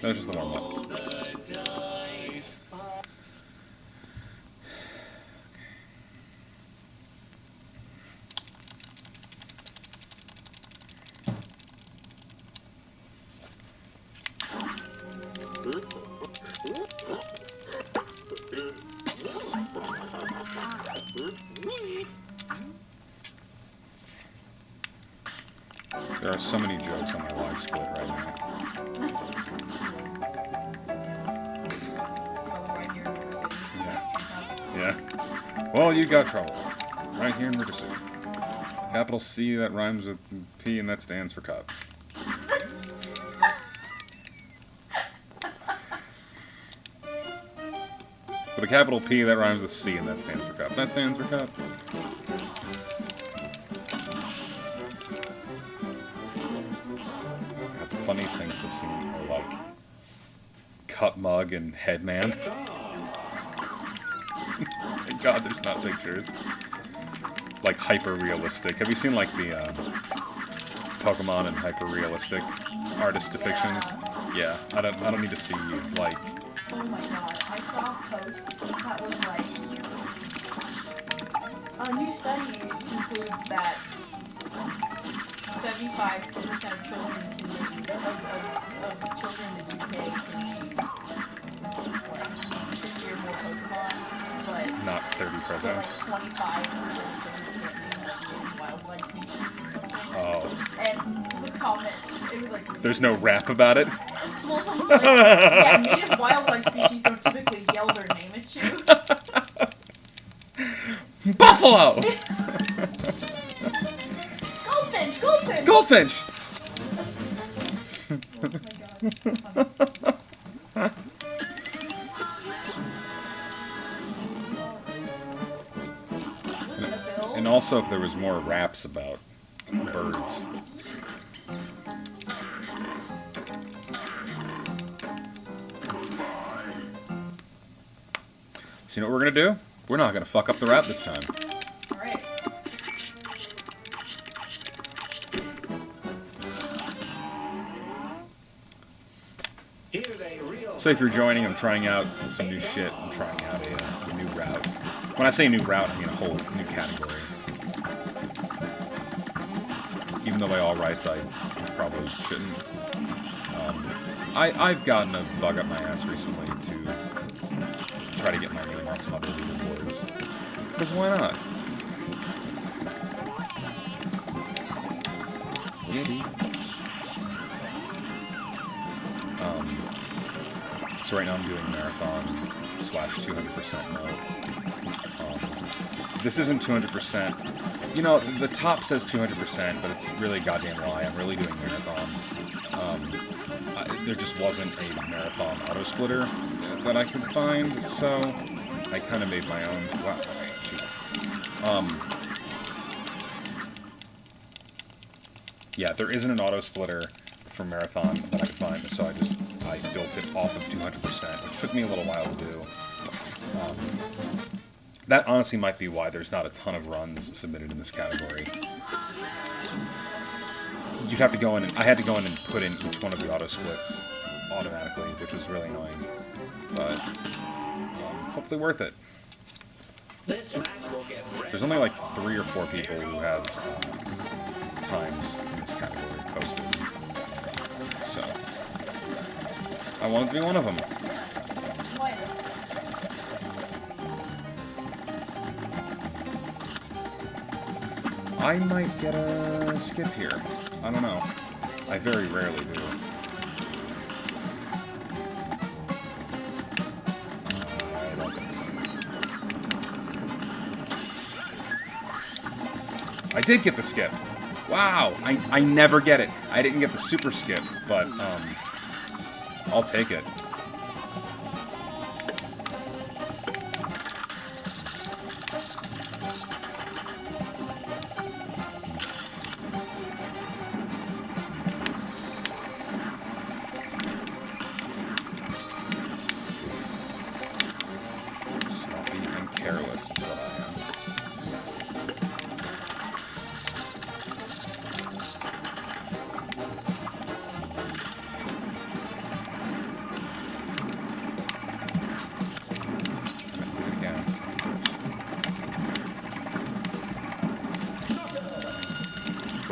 That was just the warm-up. There are so many jokes on my live split right now. Yeah. Well, you got trouble. Right here in River City. Capital C, that rhymes with P, and that stands for cup. With a capital P, that rhymes with C, and that stands for cup. That stands for cup. God, the funniest things I've seen are like cup mug and headman. Thank God there's not pictures. Like hyper-realistic. Have you seen like the Pokemon and hyper-realistic artist depictions? Yeah, I don't need to see you like. Oh my God! I saw a post that was like, a new study concludes that 75% of children of children in the UK can be like 50 or more Pokemon, but Not 30%. But like 25% of children can't be like wildlife species or something. Oh. And the comment, it was like, There's no rap about it? well, someone's like, yeah, native wildlife species don't typically yell their name at you. Buffalo! Goldfinch! Goldfinch! Goldfinch! Oh my God, that's so funny. And also if there was more raps about birds. So you know what we're gonna do? We're not gonna fuck up the rap this time. Alright. So if you're joining, I'm trying out some new shit. I'm trying out a new route. When I say new route, I mean a whole new category. Even though by all rights I probably shouldn't. I've gotten a bug up my ass recently to try to get my name on some other leaderboards. Because why not? Yeah, dude. So right now I'm doing marathon / 200% mode. This isn't 200%. You know, the top says 200%, but it's really a goddamn lie. I'm really doing marathon. There just wasn't a marathon auto splitter that I could find, so I kind of made my own. Wow, Jesus. Yeah, there isn't an auto splitter for marathon that I could find, so I built it off of 200%, which took me a little while to do. That honestly might be why there's not a ton of runs submitted in this category. You'd have to go in, and I had to go in and put in each one of the auto splits automatically, which was really annoying. But hopefully worth it. There's only like 3 or 4 people who have times in this category posted. So I wanted to be one of them. I might get a skip here. I don't know. I very rarely do. I don't think so. I did get the skip. Wow! I never get it. I didn't get the super skip, but I'll take it. Careless is what I am.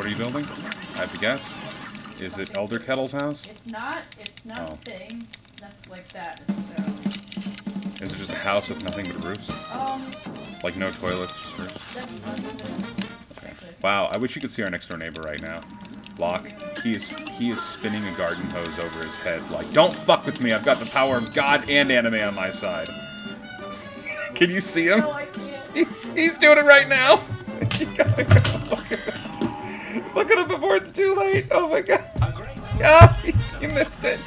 What are you building? I have to guess. Is it Elder Kettle's house? It's not Oh. a thing that's like that necessarily. Is it just a house with nothing but roofs? Like no toilets, just roofs? That'd be fun. Okay. Wow, I wish you could see our next door neighbor right now. Locke, he is spinning a garden hose over his head like, don't fuck with me, I've got the power of God and anime on my side. Can you see him? No, I can't. He's doing it right now. You gotta go. Look at him. Look at him before it's too late. Oh my god. Oh, you missed it.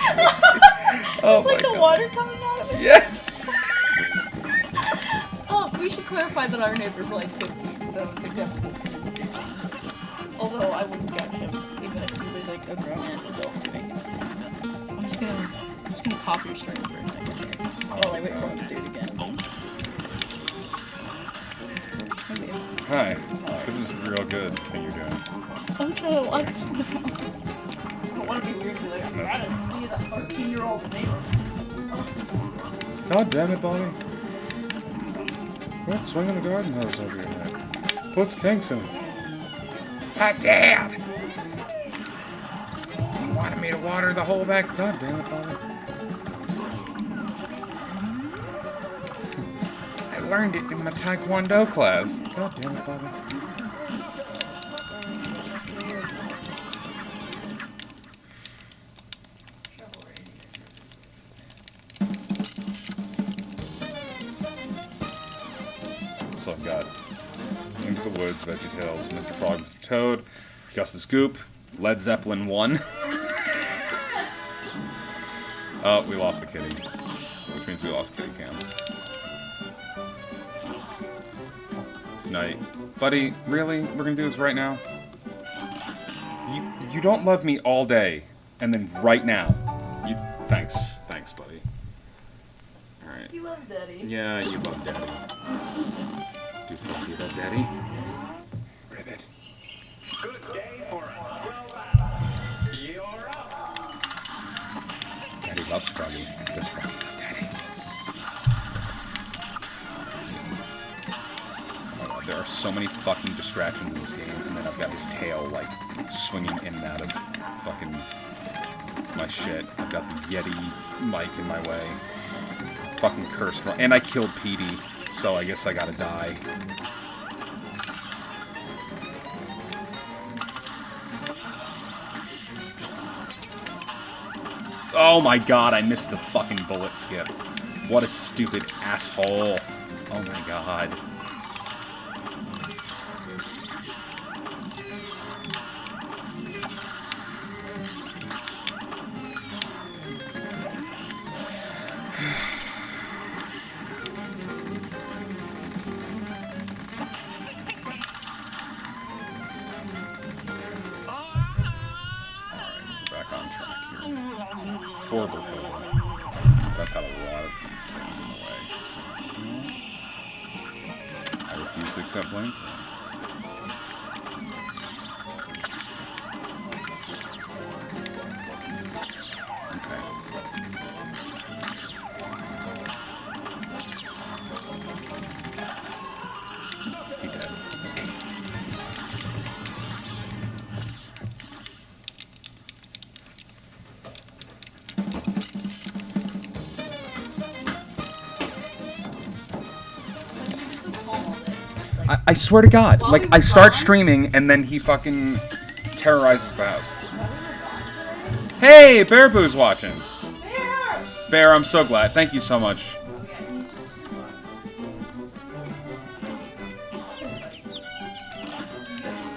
Oh It's like my the god. water coming out of it. Yes. Oh, we should clarify that our neighbor's like 15, so it's acceptable. Although I wouldn't judge him, even if he was like a grown-ass adult doing it. I'm just gonna copy your screen for a second here. While I wait for him to do it again. Okay. Hi. This is real good. How you doing? Oh no, I don't want to be weird, but like, I'm trying to see the 13-year-old neighbor. God damn it, Bonnie. Quit swinging the garden hose over your head. Puts kinks in it. God damn! You wanted me to water the whole back. God damn it, Bonnie. I learned it in my Taekwondo class. God damn it, Bobby. So I've got Into the Woods, VeggieTales, Mr. Frog, Mr. Toad, Justice Goop, Led Zeppelin 1. Oh, we lost the kitty. Which means we lost Kitty Cam. Tonight. Buddy, really? We're gonna do this right now? You don't love me all day, and then right now. Thanks, buddy. Alright. You love Daddy. Yeah, you love Daddy. Do fuck you love Daddy? Ribbit. Good day for You're up. Daddy loves Froggy. Does Froggy love Daddy? Oh God, there are so many fucking distractions in this game, and then I've got his tail, like, swinging in and out of fucking my shit. I've got the Yeti mic in my way. Fucking cursed. And I killed Petey, so I guess I gotta die. Oh my god, I missed the fucking bullet skip. What a stupid asshole. Oh my god. Back on track here. Horrible building. But I've had a lot of things in the way. So, I refuse to accept blame for them. Okay. He dead. I swear to God, like, I start streaming, and then he fucking terrorizes the house. Hey, Bear Boo's watching. Bear! Bear, I'm so glad. Thank you so much.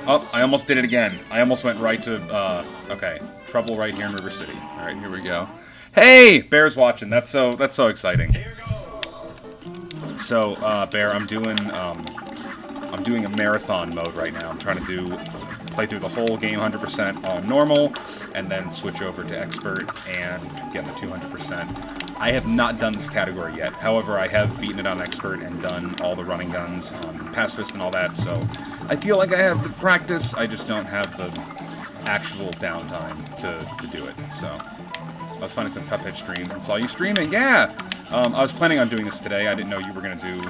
Oh, I almost did it again. I almost went right to, okay. Trouble right here in River City. Alright, here we go. Hey! Bear's watching. That's so exciting. So, Bear, I'm doing a marathon mode right now. I'm trying to play through the whole game 100% on normal, and then switch over to expert and get the 200%. I have not done this category yet. However, I have beaten it on expert and done all the running guns on pacifist and all that, so I feel like I have the practice. I just don't have the actual downtime to do it. So I was finding some Cuphead streams and saw you streaming. Yeah! I was planning on doing this today. I didn't know you were going to do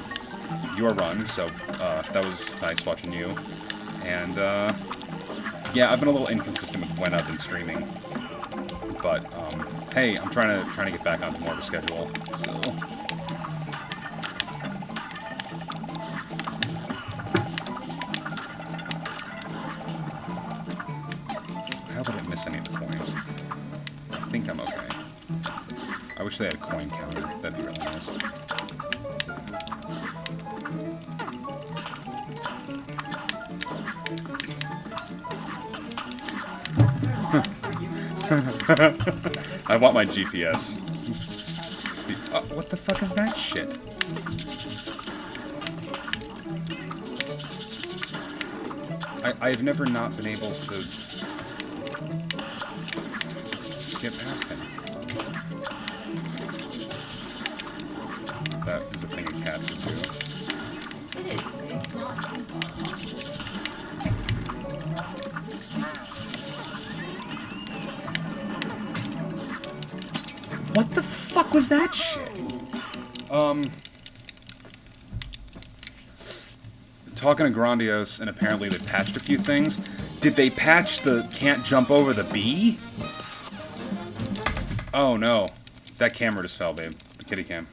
your run, so that was nice watching you. And Yeah, I've been a little inconsistent with when I've been streaming, but hey, I'm trying to get back onto more of a schedule. So I hope I didn't miss any of the coins. I think I'm okay. I wish they had a coin counter. That'd be really nice. I want my GPS. What the fuck is that shit? I've never not been able to skip past him. That is a thing a cat would do. What the fuck was that shit? Talking to Grondious, and apparently they patched a few things. Did they patch the can't jump over the bee? Oh no. That camera just fell, babe. The kitty cam.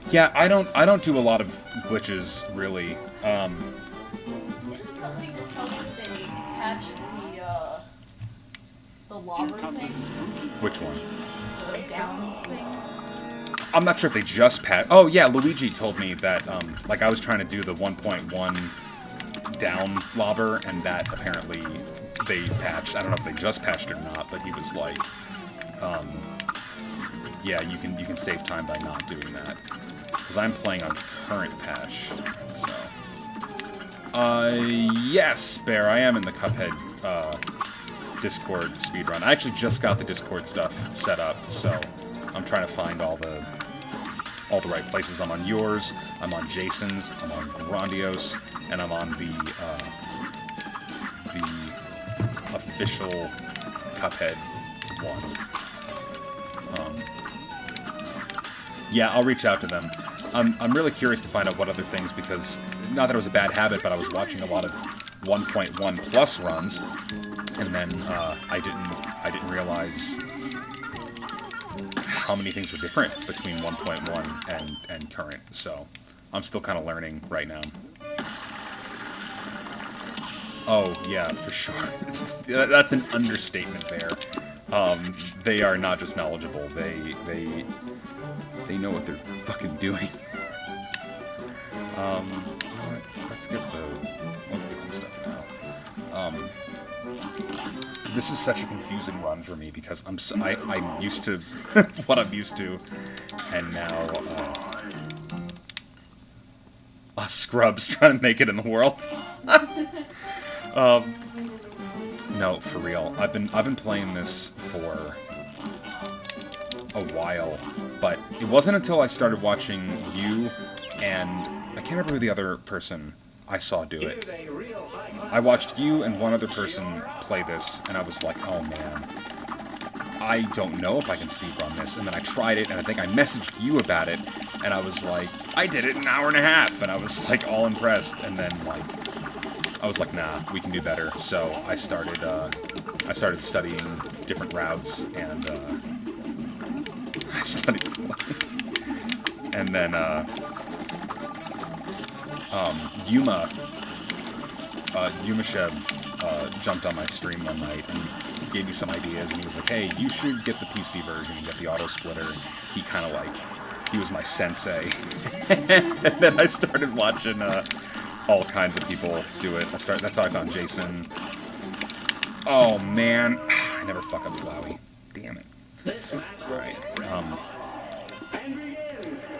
Yeah, I don't do a lot of glitches, really. Didn't somebody just tell me that they patched the lobber thing? Which one? The down thing? I'm not sure if they just patched... Oh, yeah, Luigi told me that, like, I was trying to do the 1.1 down lobber, and that apparently they patched. I don't know if they just patched it or not, but he was like, yeah, you can save time by not doing that. Because I'm playing on current patch, so... yes, Bear, I am in the Cuphead, Discord speedrun. I actually just got the Discord stuff set up, so I'm trying to find all the right places. I'm on yours, I'm on Jason's, I'm on Grondios, and I'm on the official Cuphead one. Yeah, I'll reach out to them. I'm really curious to find out what other things, because not that it was a bad habit, but I was watching a lot of 1.1 plus runs, and then I didn't realize how many things were different between 1.1 and current, so I'm still kind of learning right now. Oh, yeah, for sure. That's an understatement there. They are not just knowledgeable, they know what they're fucking doing. You know what? Let's get some stuff now. This is such a confusing run for me because I'm used to what I'm used to, and now Scrubs trying to make it in the world. No, for real. I've been playing this for a while, but it wasn't until I started watching you and I can't remember who the other person I saw do it. I watched you and one other person play this, and I was like, oh man, I don't know if I can speedrun this. And then I tried it, and I think I messaged you about it, and I was like, I did it in an hour and a half, and I was like all impressed. And then like, I was like, nah, we can do better. So I started studying different routes, and I studied, and then Yumashev jumped on my stream one night and he gave me some ideas, and he was like, hey, you should get the PC version and get the auto splitter. He kind of like, he was my sensei. And then I started watching all kinds of people do it. That's how I found Jason. Oh man, I never fuck up Flowey. Damn it. Alright,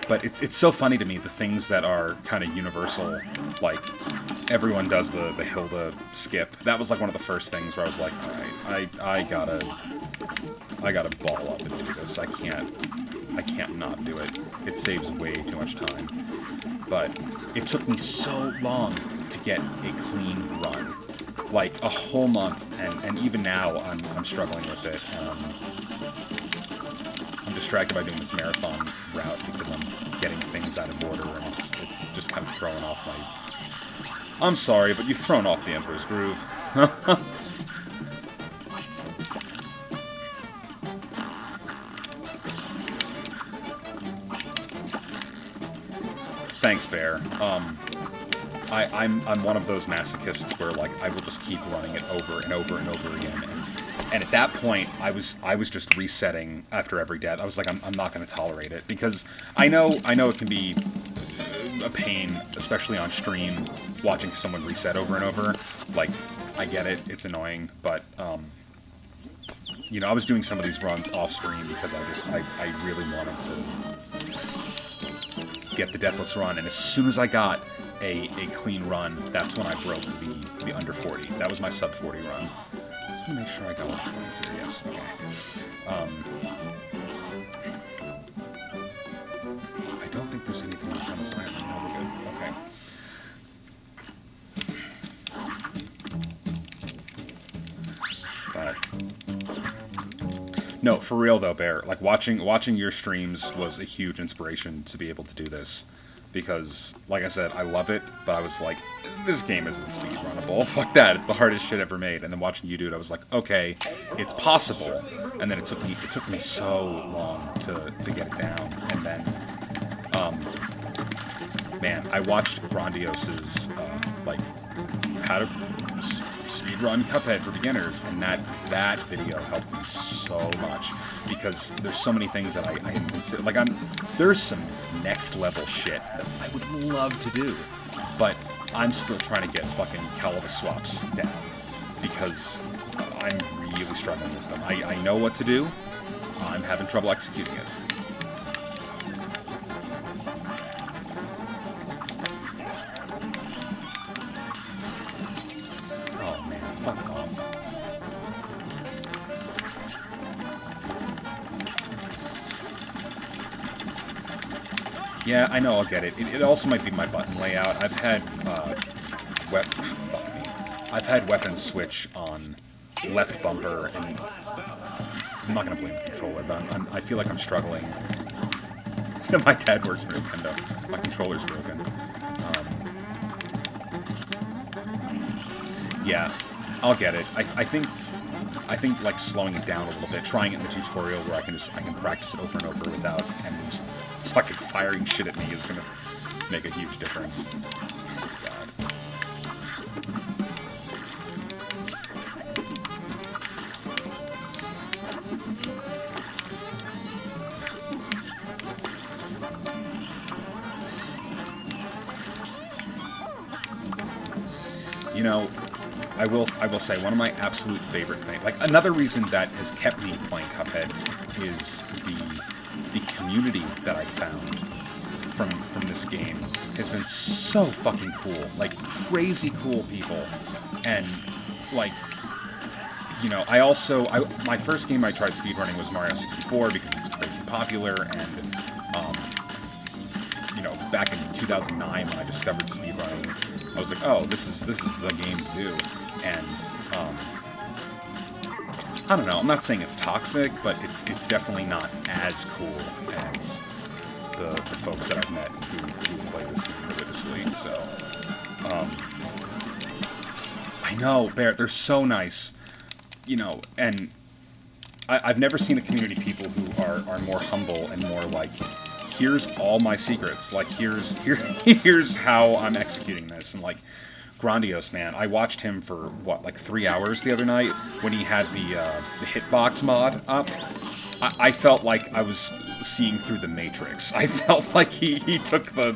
but it's so funny to me, the things that are kind of universal, like, everyone does the Hilda skip. That was like one of the first things where I was like, alright, I gotta ball up and do this. I can't not do it. It saves way too much time. But it took me so long to get a clean run. Like, a whole month, and even now, I'm struggling with it. I'm distracted by doing this marathon route because I'm getting things out of order, and it's just kind of throwing off my... I'm sorry, but you've thrown off the Emperor's Groove. Thanks, Bear. I'm one of those masochists where, like, I will just keep running it over and over and over again, and at that point, I was just resetting after every death. I was like, I'm not going to tolerate it, because I know it can be a pain, especially on stream, watching someone reset over and over. Like, I get it, it's annoying, but you know, I was doing some of these runs off stream because I really wanted to get the deathless run, and as soon as I got a clean run, that's when I broke the under 40. That was my sub 40 run. Just want to make sure I got all the points here. Yes. Okay. I don't think there's anything else on this island. No, we're good. Okay. No, for real though, Bear. Like watching your streams was a huge inspiration to be able to do this, because, like I said, I love it. But I was like, this game isn't speedrunnable. Fuck that. It's the hardest shit ever made. And then watching you do it, I was like, okay, it's possible. And then it took me so long to get it down. And then, man, I watched Grondios's like how to speedrun Cuphead for beginners, and that video helped me so much, because there's so many things that I hadn't considered. Like, there's some next level shit that I would love to do, but I'm still trying to get fucking Calva swaps down, because I'm really struggling with them. I know what to do, I'm having trouble executing it. Fuck off. Yeah, I know, I'll get it. It also might be my button layout. I've had, I've had weapons switch on left bumper, and I'm not gonna blame the controller, but I feel like I'm struggling. My dad works for Nintendo. My controller's broken. Yeah. I'll get it. I think like slowing it down a little bit, trying it in the tutorial where I can practice it over and over without enemies fucking firing shit at me is gonna make a huge difference. Oh, God. You know, I will say one of my absolute favorite things, like another reason that has kept me playing Cuphead, is the community that I found from this game has been so fucking cool. Like, crazy cool people. And like, you know, my first game I tried speedrunning was Mario 64 because it's crazy popular, and you know, back in 2009 when I discovered speedrunning, I was like, oh, this is the game to do. And I don't know, I'm not saying it's toxic, but it's definitely not as cool as the folks that I've met who play this game religiously. So I know, Bear, they're so nice, you know, and I've never seen a community of people who are more humble and more like, here's all my secrets, like here's how I'm executing this. And like, Grondios, man, I watched him for what, like 3 hours the other night when he had the hitbox mod up. I felt like I was seeing through the Matrix. I felt like he took the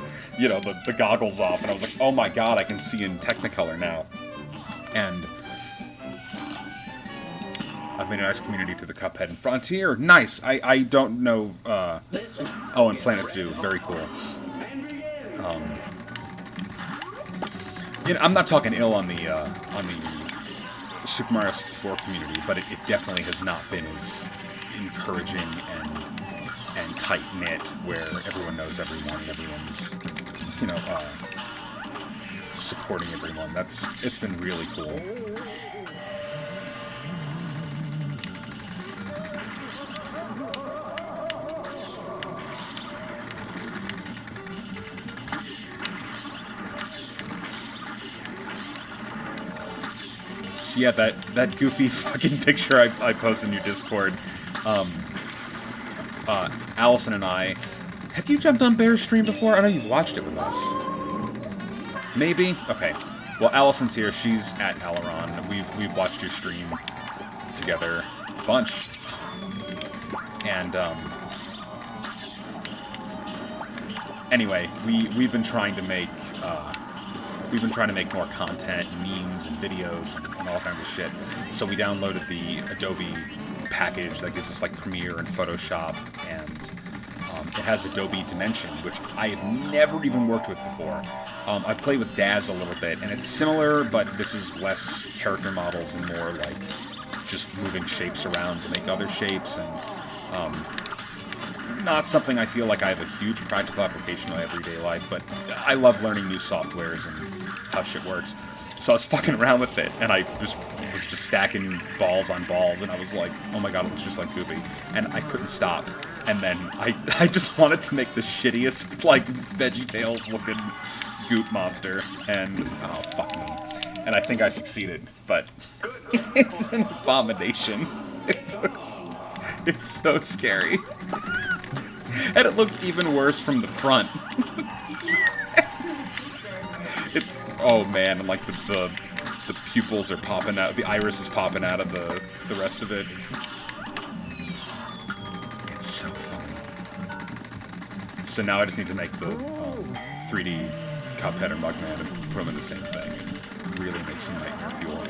goggles off, and I was like, oh my God, I can see in Technicolor now. And I've made a nice community through the Cuphead and Frontier. Nice. I don't know. Oh, and Planet Zoo, very cool. You know, I'm not talking ill on the Super Mario 64 community, but it definitely has not been as encouraging and tight knit, where everyone knows everyone, everyone's, you know, supporting everyone. It's been really cool. so yeah, that goofy fucking picture I posted in your Discord, Allison and I... Have you jumped on Bear's stream before? I know you've watched it with us. Maybe? Okay. Well, Allison's here. She's at Alaron. We've watched your stream together a bunch. And, anyway, we've been trying to make more content, memes and videos and all kinds of shit. So we downloaded the Adobe package that gives us like Premiere and Photoshop, and it has Adobe Dimension, which I have never even worked with before. I've played with Daz a little bit, and it's similar, but this is less character models and more like just moving shapes around to make other shapes, and not something I feel like I have a huge practical application in my everyday life, but I love learning new softwares and how shit works. So I was fucking around with it, and I was just stacking balls on balls, and I was like, oh my god, it looks just like Goopy. And I couldn't stop. And then I just wanted to make the shittiest, like, VeggieTales looking goop monster, and oh, fuck me. And I think I succeeded, but it's an abomination. It's so scary. And it looks even worse from the front. It's, oh man, and like the pupils are popping out, the iris is popping out of the rest of it. It's so funny. So now I just need to make the 3D Cuphead or Mugman and put them in the same thing and really make some nightmare fuel.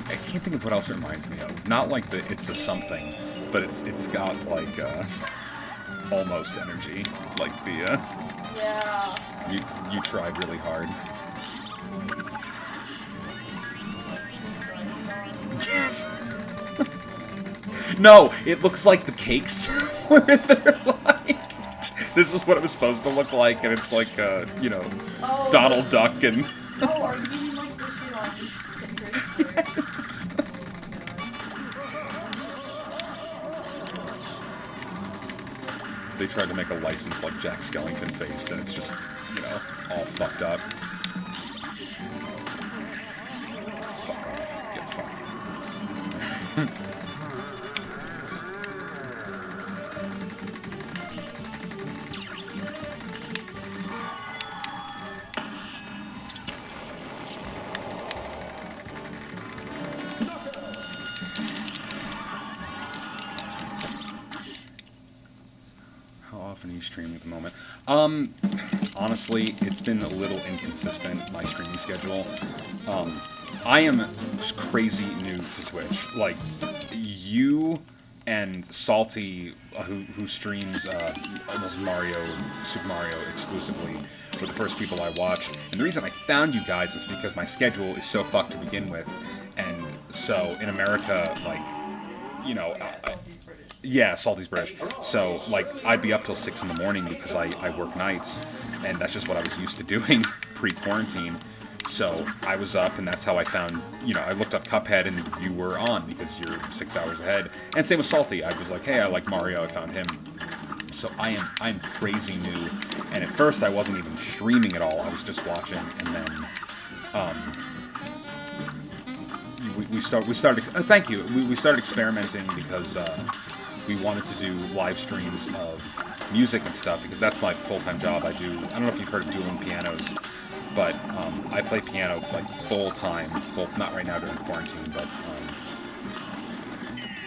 I can't think of what else it reminds me of. Not like the It's a Something, but it's got like almost energy. Like the Yeah. you tried really hard. Yes. No, it looks like the cakes where they're like, this is what it was supposed to look like, and it's like you know, Oh, Donald Duck and. Oh, are you getting like the shit on Pinterest? Yes. They tried to make a license like Jack Skellington face, and it's just, you know, all fucked up. Fuck off. Get fucked. Let's do this. How often are you streaming at the moment? Honestly, it's been a little inconsistent, my streaming schedule. I am crazy new to Twitch. Like, you and Salty, who streams almost Super Mario exclusively, were the first people I watched. And the reason I found you guys is because my schedule is so fucked to begin with. And so, in America, like, you know, yeah, Salty's British. So, like, I'd be up till 6 in the morning because I work nights, and that's just what I was used to doing pre-quarantine. So, I was up, and that's how I found, you know, I looked up Cuphead, and you were on because you're 6 hours ahead. And same with Salty. I was like, hey, I like Mario, I found him. So, I'm crazy new, and at first I wasn't even streaming at all. I was just watching, and then, we started. Thank you. We started experimenting because we wanted to do live streams of music and stuff because that's my full-time job. I don't know if you've heard of dueling pianos, but I play piano like full-time. Well, not right now during quarantine, but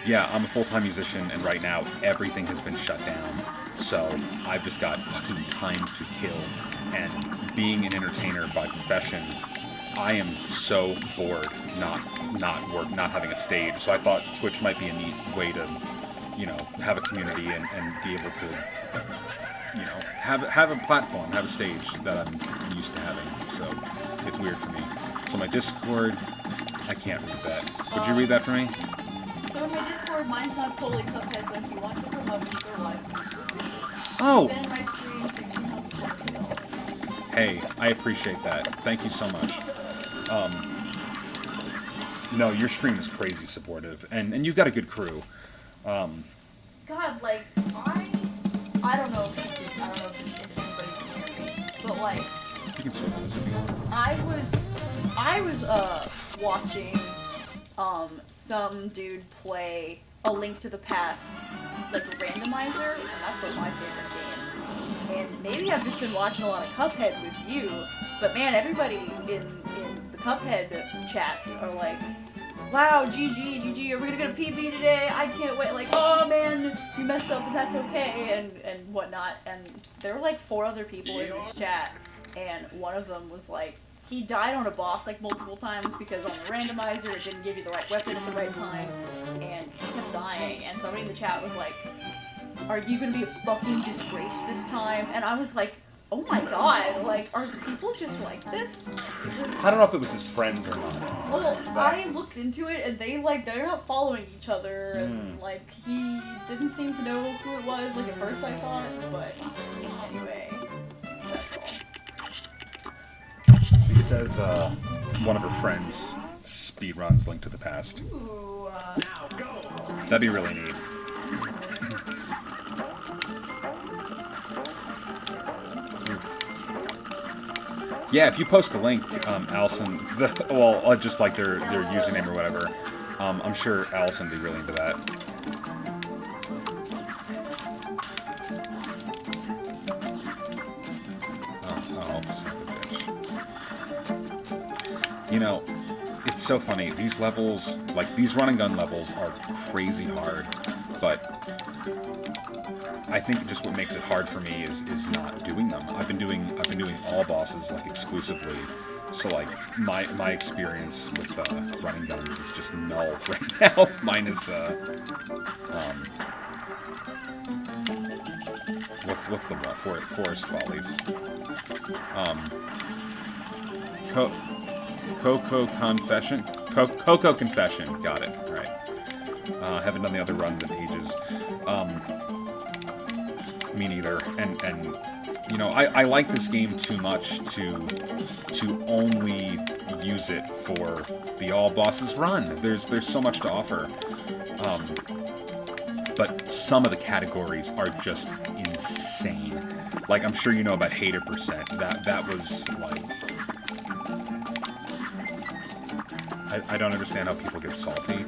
yeah, I'm a full-time musician, and right now everything has been shut down. So I've just got fucking time to kill, and being an entertainer by profession, I am so bored not having a stage. So I thought Twitch might be a neat way to, you know, have a community and be able to, you know, have a platform, have a stage that I'm used to having. So it's weird for me. So my Discord, I can't read that. Would you read that for me? So in my Discord, mine's not solely Cuphead, but if you want to promote me for live, Oh! then my stream, so you can help support me. Hey, I appreciate that. Thank you so much. No, your stream is crazy supportive, and you've got a good crew. God, like, I don't know if anybody can hear me, but like, You can swivel this if you want. I was watching some dude play A Link to the Past, like a randomizer, and that's one of my favorite games. And maybe I've just been watching a lot of Cuphead with you, but man, everybody in the Cuphead chats are like, wow, GG, are we gonna PB today? I can't wait. Like, oh man, you messed up, but that's okay, and whatnot. And there were like 4 other people in this chat, and one of them was like, he died on a boss like multiple times because on the randomizer it didn't give you the right weapon at the right time, and he kept dying. And somebody in the chat was like, are you gonna be a fucking disgrace this time? And I was like, oh my god, like, are people just like this? I don't know if it was his friends or not. Well, I looked into it, and they're not following each other, and, like, he didn't seem to know who it was, like, at first I thought, but anyway, that's all. She says, one of her friends speedruns Link to the Past. Ooh, Now go. That'd be really neat. Yeah, if you post a link, Allison, just like their username or whatever, I'm sure Allison would be really into that. Oh, son of a bitch. You know, it's so funny. These levels, like these run and gun levels, are crazy hard, but I think just what makes it hard for me is not doing them. I've been doing all bosses like exclusively, so like my experience with running guns is just null right now. Minus what's the one? Forest Follies. Coco Confession. Coco Confession. Got it. All right. Haven't done the other runs in ages. Me neither, and you know, I like this game too much to only use it for the all bosses run. There's so much to offer, but some of the categories are just insane. Like, I'm sure you know about Hater Percent. That was like, I don't understand how people get salty.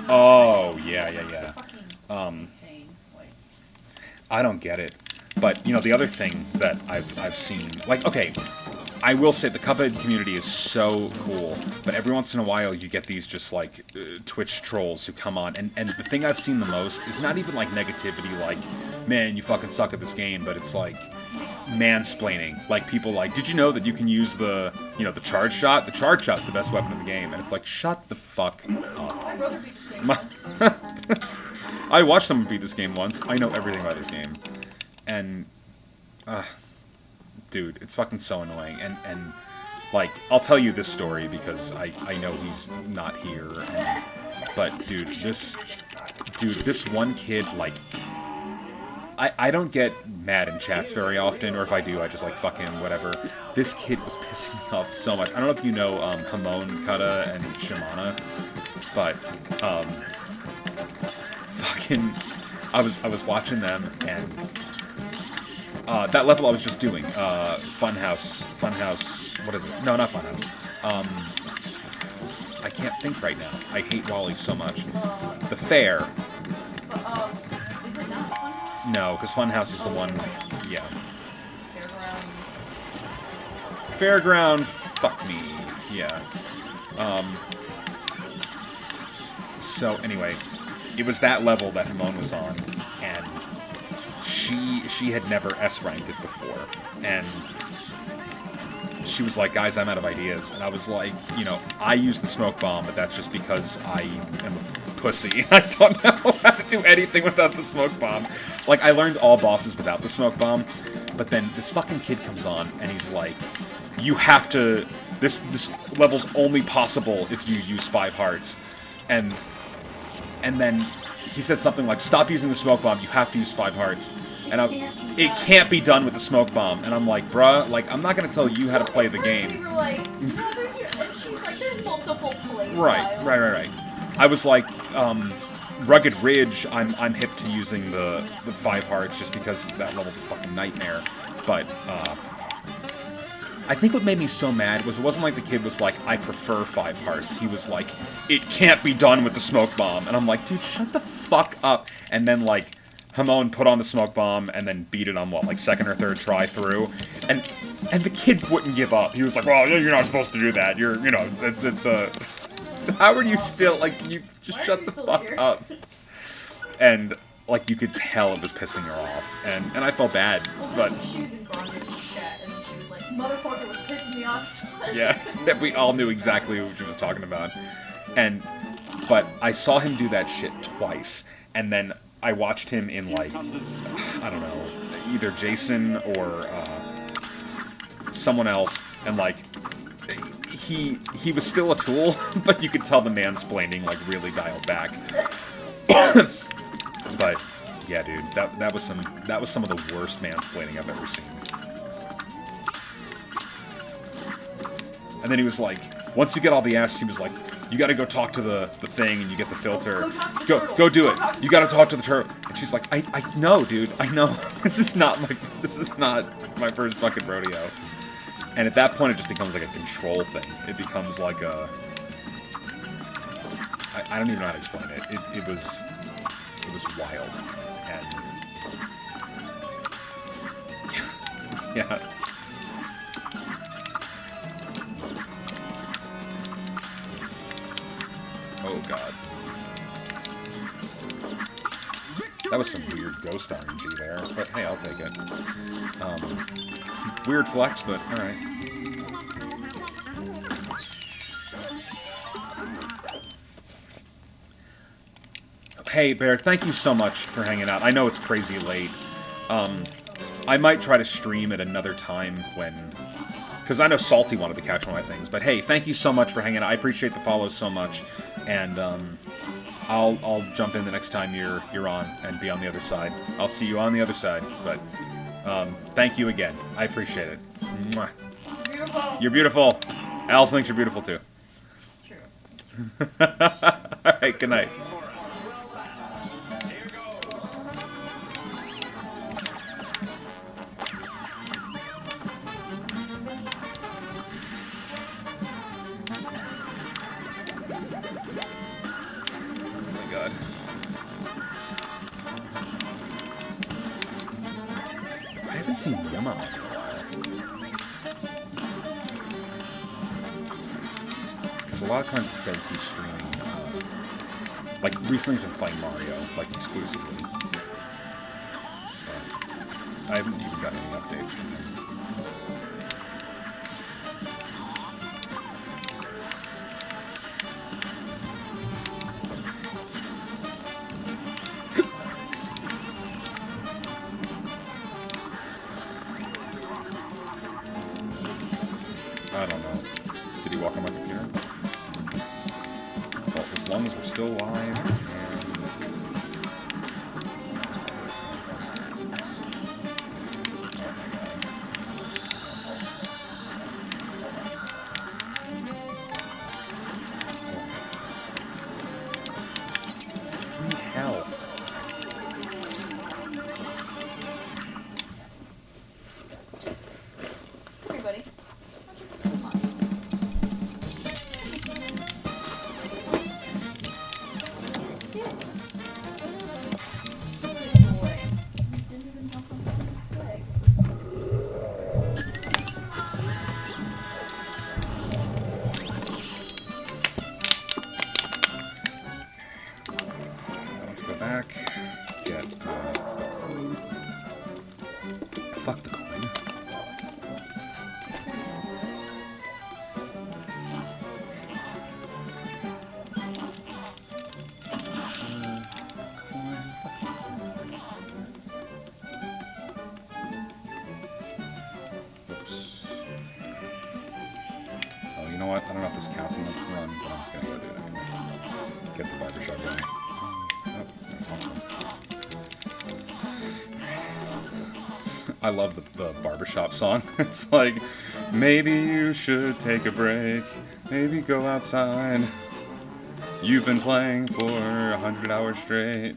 Oh, yeah. insane. Like, I don't get it. But, you know, the other thing that I've seen, like, okay, I will say the Cuphead community is so cool, but every once in a while you get these just, like, Twitch trolls who come on, and the thing I've seen the most is not even, like, negativity, like, man, you fucking suck at this game, but it's, like, mansplaining. Like, people like, did you know that you can use the charge shot? The charge shot's the best weapon in the game, and it's like, shut the fuck up. my brother beat this game My- once. I watched someone beat this game once. I know everything about this game. And, dude, it's fucking so annoying. And like, I'll tell you this story because I know he's not here. But, this one kid, like, I don't get mad in chats very often, or if I do, I just, like, fucking whatever. This kid was pissing me off so much. I don't know if you know Hamon, Kata, and Shamana, but, fucking, I was watching them, and that level I was just doing, Funhouse, what is it? No, not Funhouse. I can't think right now. I hate Wally so much. The Fair. Is it not Funhouse? No, because Funhouse is the one, yeah. Fairground. Fairground, fuck me, yeah. So anyway, it was that level that Hamon was on, and she had never S-ranked it before, and she was like, guys, I'm out of ideas, and I was like, you know, I use the smoke bomb, but that's just because I am a pussy. I don't know how to do anything without the smoke bomb. Like, I learned all bosses without the smoke bomb, but then this fucking kid comes on, and he's like, you have to, this level's only possible if you use 5 hearts, and then he said something like, stop using the smoke bomb, you have to use 5 hearts. And it can't be done with the smoke bomb. And I'm like, bruh, like, I'm not gonna tell you how to play the game. We were like, no, and she's like, there's multiple play Right. I was like, Rugged Ridge, I'm hip to using the 5 hearts just because that level's a fucking nightmare. But, I think what made me so mad was it wasn't like the kid was like, I prefer 5 hearts. He was like, it can't be done with the smoke bomb. And I'm like, dude, shut the fuck up. And then, like, Hamon put on the smoke bomb and then beat it on, what, like, 2nd or 3rd try through. And the kid wouldn't give up. He was like, well, you're not supposed to do that. You're, you know, it's how are you still, like, you just shut the fuck up. And, like, you could tell it was pissing her off. And I felt bad, but... She was in Grondious chat, and she was like, motherfucker was pissing me off so much. Yeah, we all knew exactly what she was talking about. But I saw him do that shit twice. And then I watched him in, like, I don't know, either Jason or someone else. And, like... He was still a tool, but you could tell the mansplaining, like, really dialed back. But yeah, dude, that was some of the worst mansplaining I've ever seen. And then he was like, once you get all the S, he was like, you gotta go talk to the thing and you get the filter. Go do it. You gotta talk to the turtle. And she's like, I know, dude, I know. This is not my first fucking rodeo. And at that point, it just becomes like a control thing. It becomes like a... I don't even know how to explain it. It was wild. And... yeah. Oh, God. That was some weird ghost RNG there, but hey, I'll take it. Weird flex, but alright. Hey, Bear, thank you so much for hanging out. I know it's crazy late. I might try to stream at another time when... Because I know Salty wanted to catch one of my things. But hey, thank you so much for hanging out. I appreciate the follows so much. And, I'll jump in the next time you're on and be on the other side. I'll see you on the other side. But, thank you again. I appreciate it. Mwah. Beautiful. You're beautiful. Alice thinks you're beautiful, too. True. Alright, good night. I haven't seen Yama in a while. Because a lot of times it says he's streaming, like, recently he's been playing Mario, like, exclusively. But I haven't even gotten any updates from him. I don't know. Did he walk on my computer? Well, as long as we're still live, and... Fucking hell. Hey, buddy. Let's go back. Get fuck the coin. Oops. Oh, you know what? I don't know if this counts in the run, but I'm gonna go do it anyway. Get the barbershop going. Oh, that's awesome. I love the barbershop song. It's like, maybe you should take a break. Maybe go outside. You've been playing for 100 hours straight.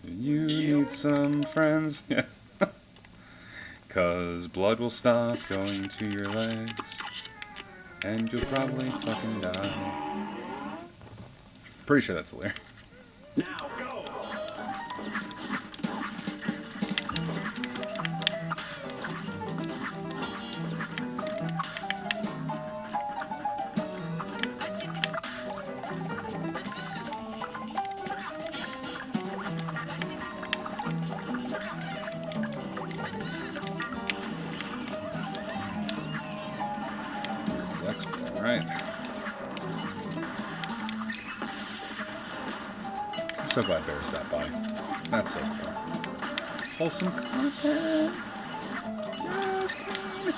You need some friends. Yeah. 'Cause blood will stop going to your legs. And you'll probably fucking die. Pretty sure that's the lyric. Now go. Flex, alright. I'm so glad Bear's that by. That's so cool. Wholesome content! Yes, queen!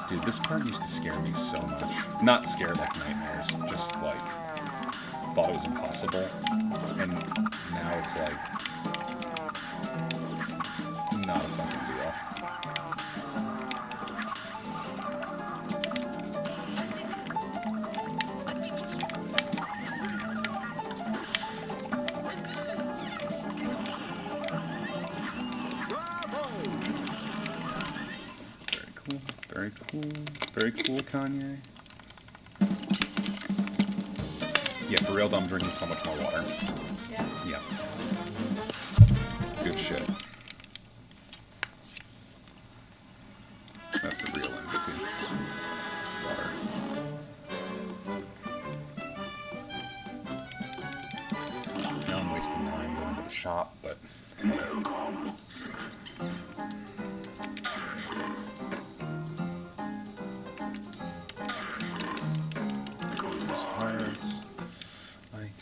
Dude, this part used to scare me so much. Not scared like nightmares, just like thought it was impossible. And now it's like not a fucking deal. Very cool, very cool, very cool, Kanye. Yeah, for real, though, I'm drinking so much more water. Yeah. Yeah. Good shit. That's the real MVP. Water. Now I'm wasting time going to the shop, but hey. There's hearts.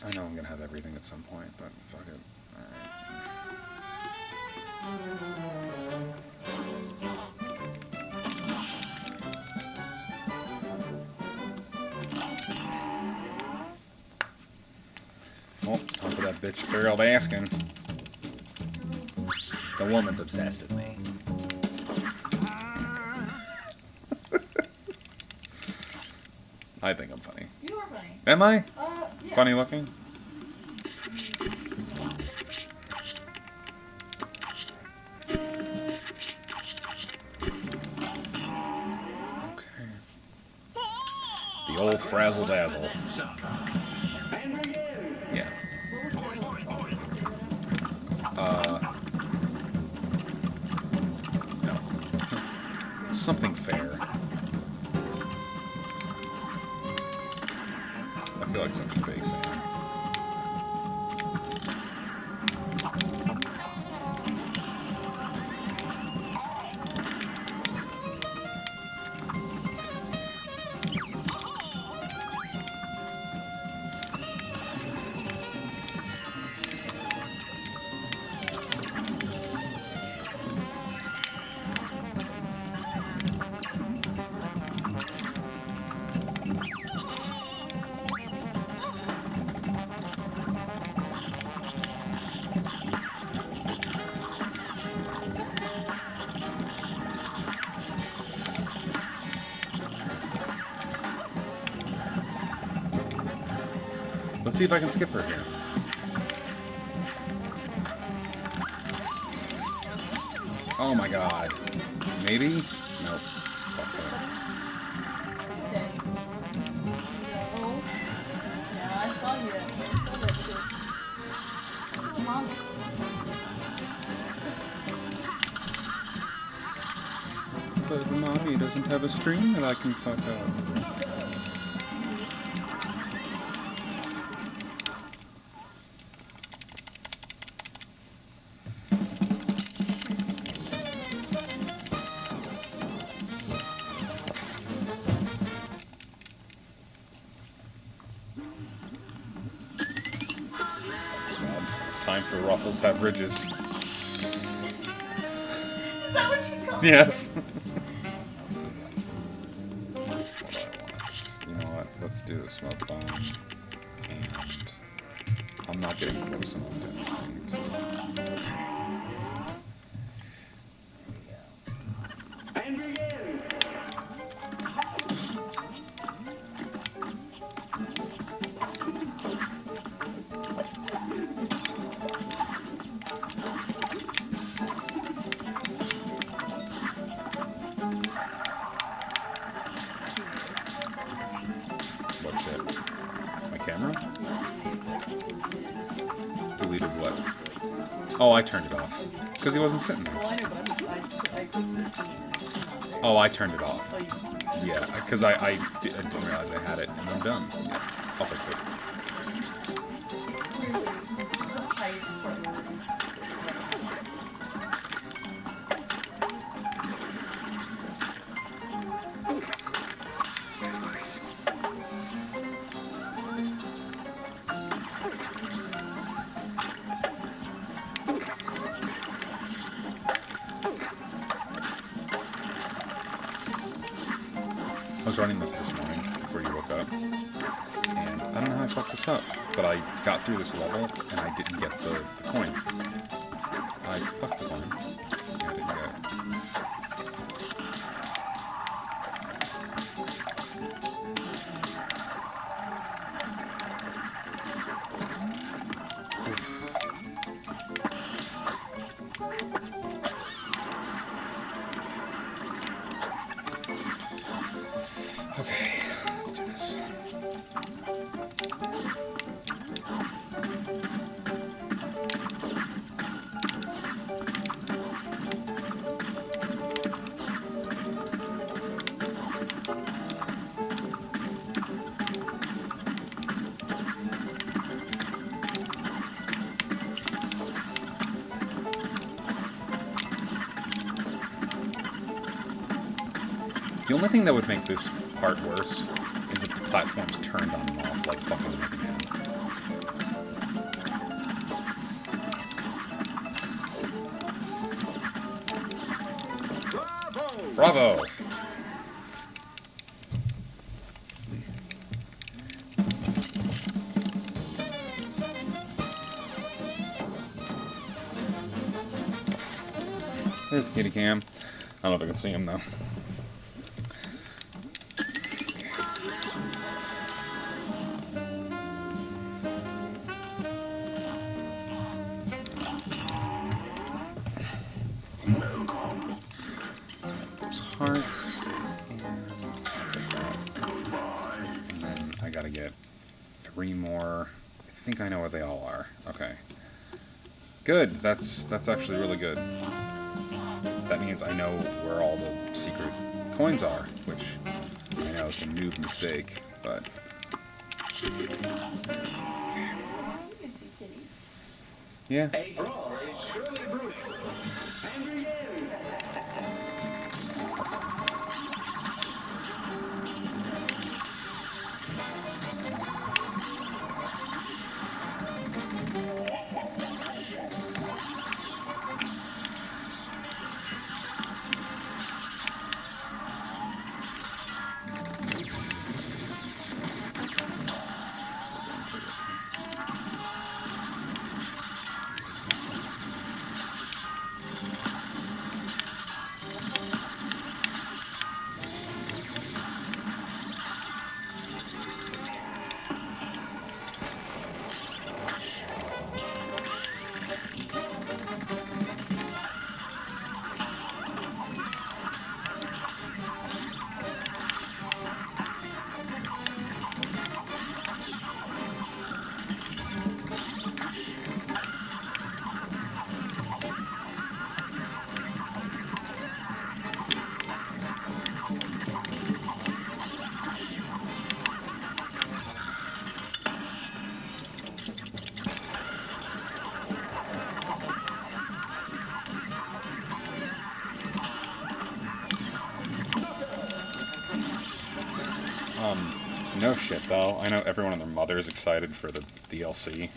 I know I'm gonna have everything at some point, but fuck it. Alright. Oh, it's time for that bitch Carol Baskin. The woman's obsessed with me. I think I'm funny. You are funny. Am I? Yeah. Funny looking? Okay. The old frazzle dazzle. And begin. Yeah. No. Something fair. I feel like such a fake fan. Let's see if I can skip her here. Oh my god. Maybe? Nope. Fuck that. Day. No. Yeah, I saw you. I saw that shit. I saw the mommy. But mommy doesn't have a stream that I can fuck up. Time for ruffles have ridges. Is that what you call it? Yes. What do I want? You know what? Let's do this smoke bomb, and I'm not getting close enough to anything. So. And begin. What shit? My camera? Deleted what? Oh, I turned it off. Because he wasn't sitting there. Well, I know, but I clicked the scene and it's not there. Oh, I turned it off. Oh, you Yeah, because I didn't realize I had it, and I'm done. Yeah, I'll fix it. It's clearly the highest priority. I was running this morning before you woke up, and I don't know how I fucked this up, but I got through this level, and I didn't get the coin. I fucked the coin. Yeah, I didn't get it. Okay, let's do this. The only thing that would make this part worse is if the platforms turned on and off like fucking Mega Man. Bravo! There's a kitty cam. I don't know if I can see him though. Hearts, and then I gotta get 3 more. I think I know where they all are. Okay. Good. That's actually really good. That means I know where all the secret coins are, which I know it's a noob mistake, but can see kitties. yeah. A brawl is surely brewing. And begin. No shit though. I know everyone and their mother is excited for the DLC,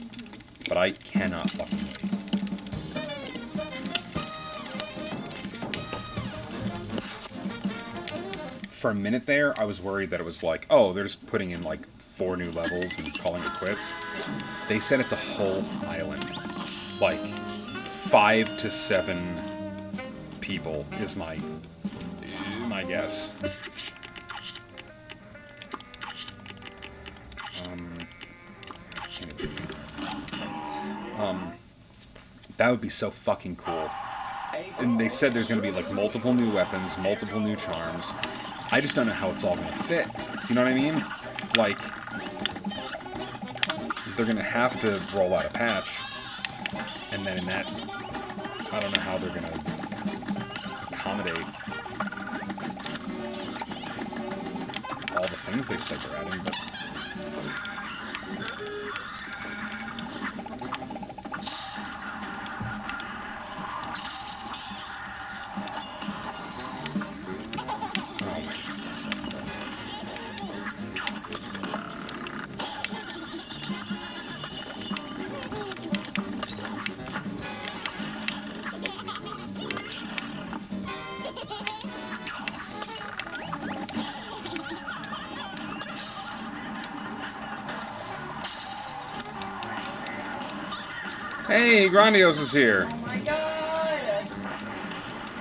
but I cannot fucking wait. For a minute there, I was worried that it was like, oh, they're just putting in like 4 new levels and calling it quits. They said it's a whole island. Like, 5 to 7 people is my guess. That would be so fucking cool. And they said there's going to be like multiple new weapons, multiple new charms. I just don't know how it's all going to fit. Do you know what I mean? Like, they're going to have to roll out a patch. And then in that, I don't know how they're going to accommodate all the things they said they're adding, but... Hey, Grondios is here. Oh my god!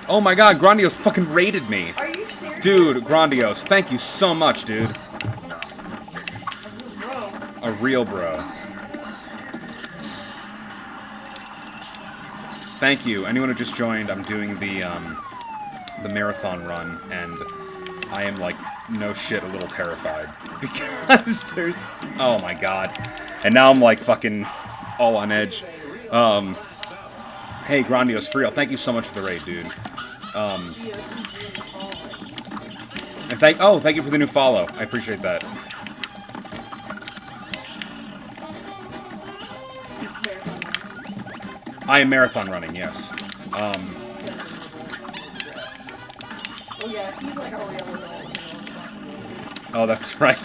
Oh my god, Grondios fucking raided me. Are you serious? Dude, Grondios, thank you so much, dude. Bro. A real bro. Thank you. Anyone who just joined, I'm doing the marathon run, and I am, like, no shit, a little terrified. Because there's... Oh my god. And now I'm, like, fucking all on edge. Hey, Grondios, for real, thank you so much for the raid, dude. And thank you for the new follow. I appreciate that. I am marathon running, yes. Oh yeah, he's like a real adult. Oh, that's right.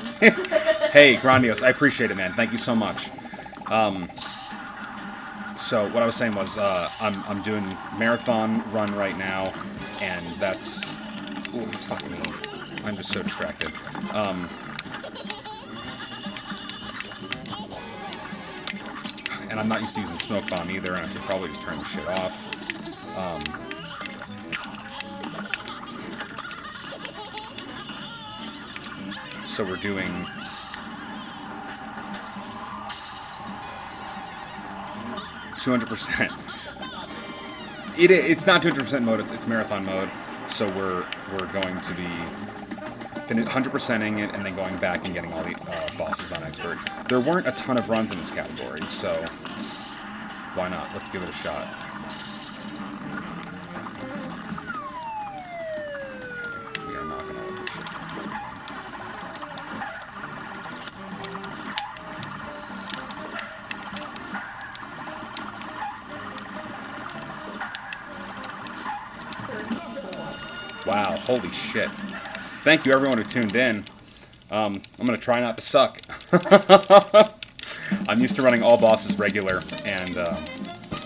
Hey, Grondios, I appreciate it, man. Thank you so much. So what I was saying was, I'm doing marathon run right now, and that's... Ooh, fuck me. I'm just so distracted. And I'm not used to using smoke bomb either, and I should probably just turn the shit off. So we're doing... 200%. It's not 200% mode, it's marathon mode. So we're going to be 100%ing it and then going back and getting all the bosses on expert. There weren't a ton of runs in this category, so why not? Let's give it a shot. We are not gonna let this shit. Wow, holy shit. Thank you everyone who tuned in. I'm gonna try not to suck. I'm used to running all bosses regular, and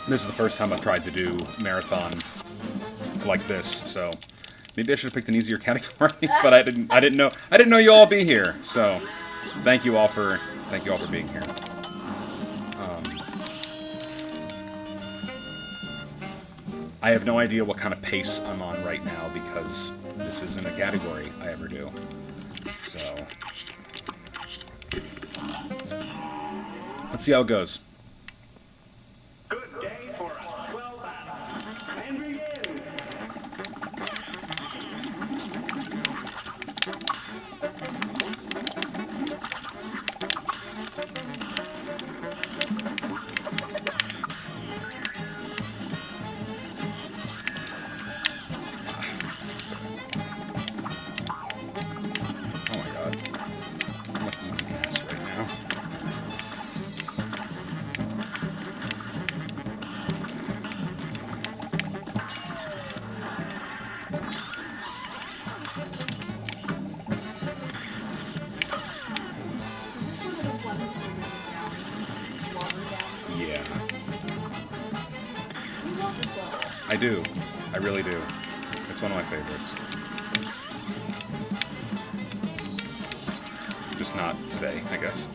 this is the first time I've tried to do marathon like this, so maybe I should have picked an easier category, but I didn't know you'll all be here, so thank you all for being here. I have no idea what kind of pace I'm on right now because this isn't a category I ever do. So, let's see how it goes. Good day for a swell battle. And begin. Oh my god. I'm looking at the ass right now. Yeah. I do. I really do. It's one of my favorites. Just not today, I guess.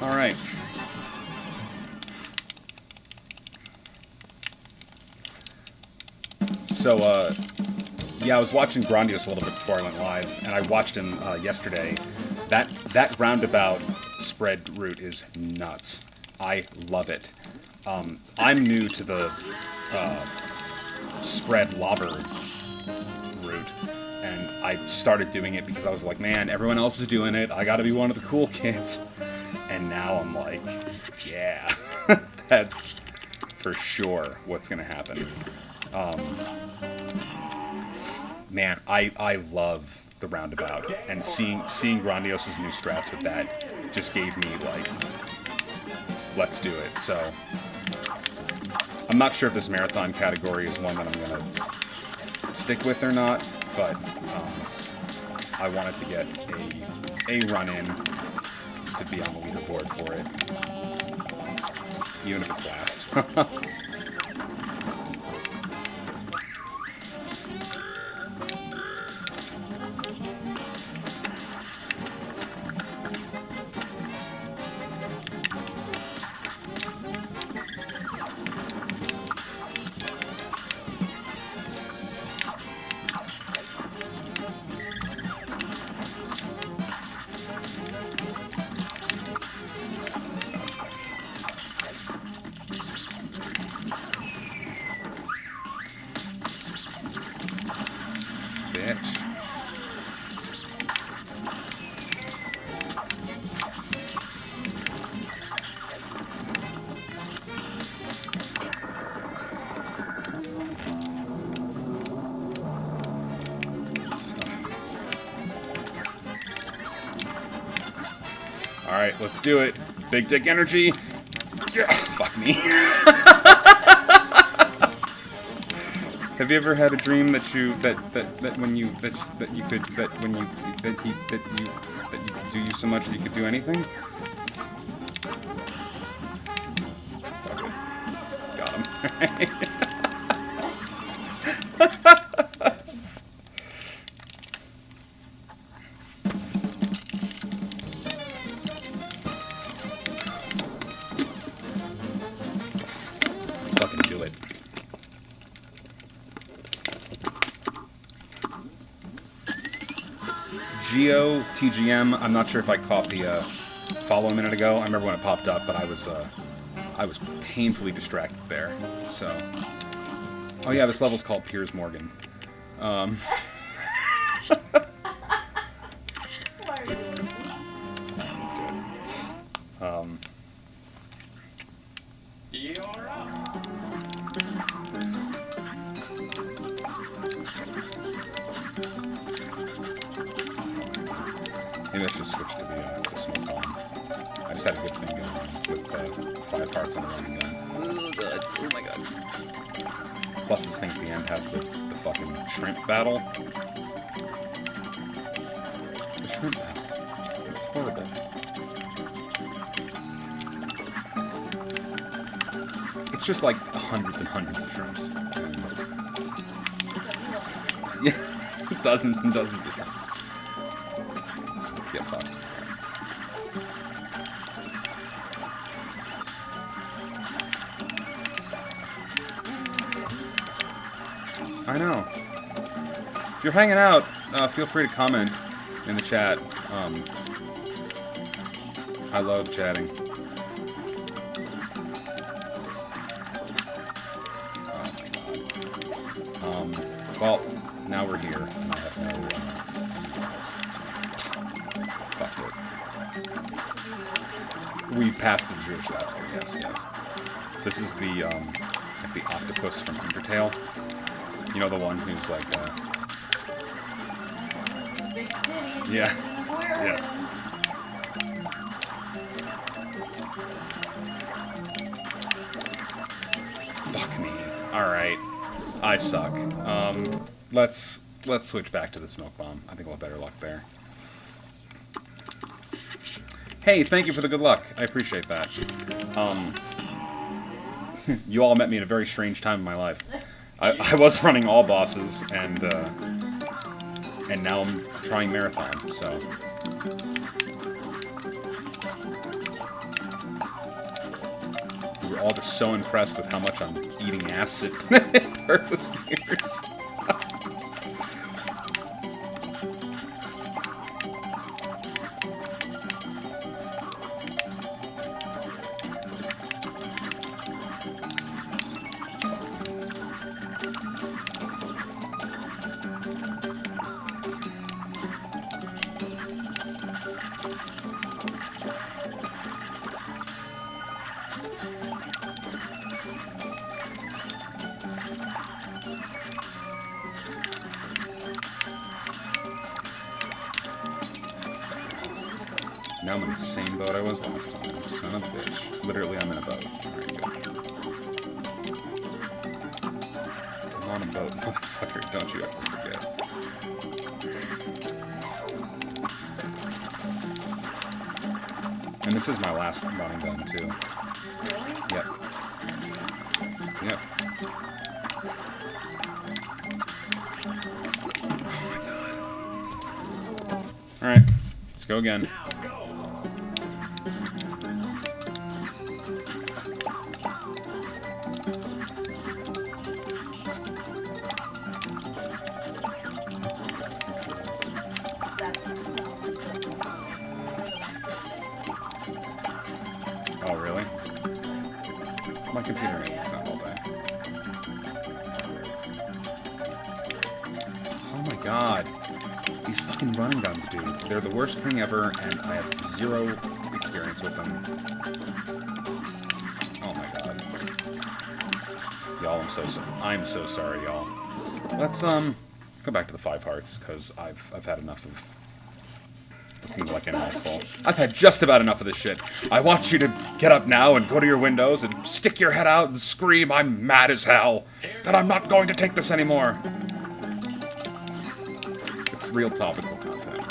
All right. So, yeah, I was watching Grondious a little bit before I went live, and I watched him yesterday. That roundabout spread route is nuts. I love it. I'm new to the spread lobber route, and I started doing it because I was like, man, everyone else is doing it. I gotta be one of the cool kids. And now I'm like, yeah, that's for sure what's gonna happen. Man, I love the roundabout, and seeing Grandios's new strats with that just gave me like, let's do it. So I'm not sure if this marathon category is one that I'm gonna stick with or not, but I wanted to get a run in to be on the leaderboard for it, even if it's last. Bitch. Alright, let's do it. Big dick energy. Yeah, fuck me. Have you ever had a dream that you could do you so much that you could do anything? Fuck it. Got him. Let's fucking do it. Geo TGM. I'm not sure if I caught the follow a minute ago. I remember when it popped up, but I was painfully distracted there. So, oh yeah, this level's called Piers Morgan. Why are you doing this? Let's do it. You're up. Maybe I should switch to the smoke bomb. I just had a good thing going with 5 hearts on the running guns. Oh god, oh my god. Plus this thing at the end has the fucking shrimp battle. The shrimp battle. It's horrible. It's just like hundreds and hundreds of shrimps. Yeah, dozens and dozens of shrimps. Get fucked. I know. If you're hanging out, feel free to comment in the chat. I love chatting. Oh my god. Well, now we're here, and I have no. Fuck it. We passed the Jewish lobster. Yes, yes. This is the like the octopus from Undertale. You know, the one who's like, Big city. yeah, yeah. Fuck me. Alright. I suck. Let's switch back to the smoke bomb. I think we'll have better luck there. Hey, thank you for the good luck. I appreciate that. You all met me at a very strange time in my life. I was running all bosses, and now I'm trying marathon, so... We were all just so impressed with how much I'm eating acid at Purpose Beers. Now I'm in the same boat I was last time. Son of a bitch. Literally, I'm in a boat. Alright, good. I'm on a boat, motherfucker. Don't you ever forget. And this is my last running gun, too. Really? Yep. Yep. Oh my god. Alright. Let's go again. Oh, really? My computer is not all day. Oh my god. These fucking running guns, dude. They're the worst thing ever, and I have zero experience with them. Oh my god. Y'all, I'm so sorry, y'all. Let's, go back to the 5 hearts, because I've had enough of looking like an asshole. I've had just about enough of this shit. I want you to get up now and go to your windows and stick your head out and scream, I'm mad as hell, that I'm not going to take this anymore. Real topical content.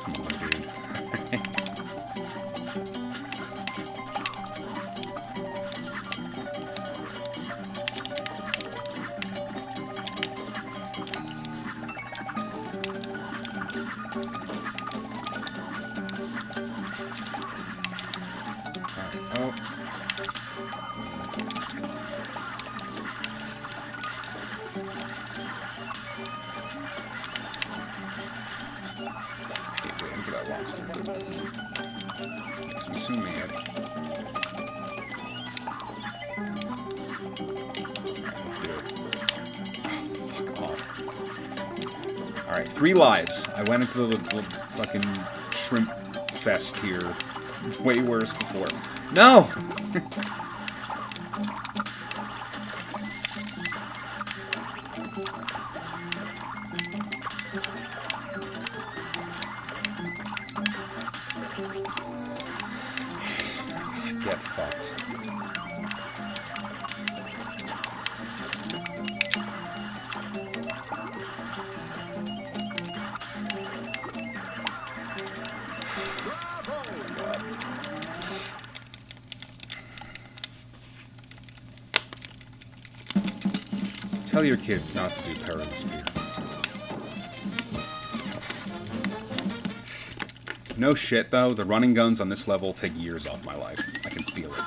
Come on, dude. Oh. Hate waiting for that lobster. Makes me so mad. Alright, let's do it. Oh, fuck off. Alright, 3 lives. I went into the fucking shrimp fest here. Way worse before. No! Get fucked. Tell your kids not to do perilous beer. No shit, though, the running guns on this level take years off my life. I can feel it.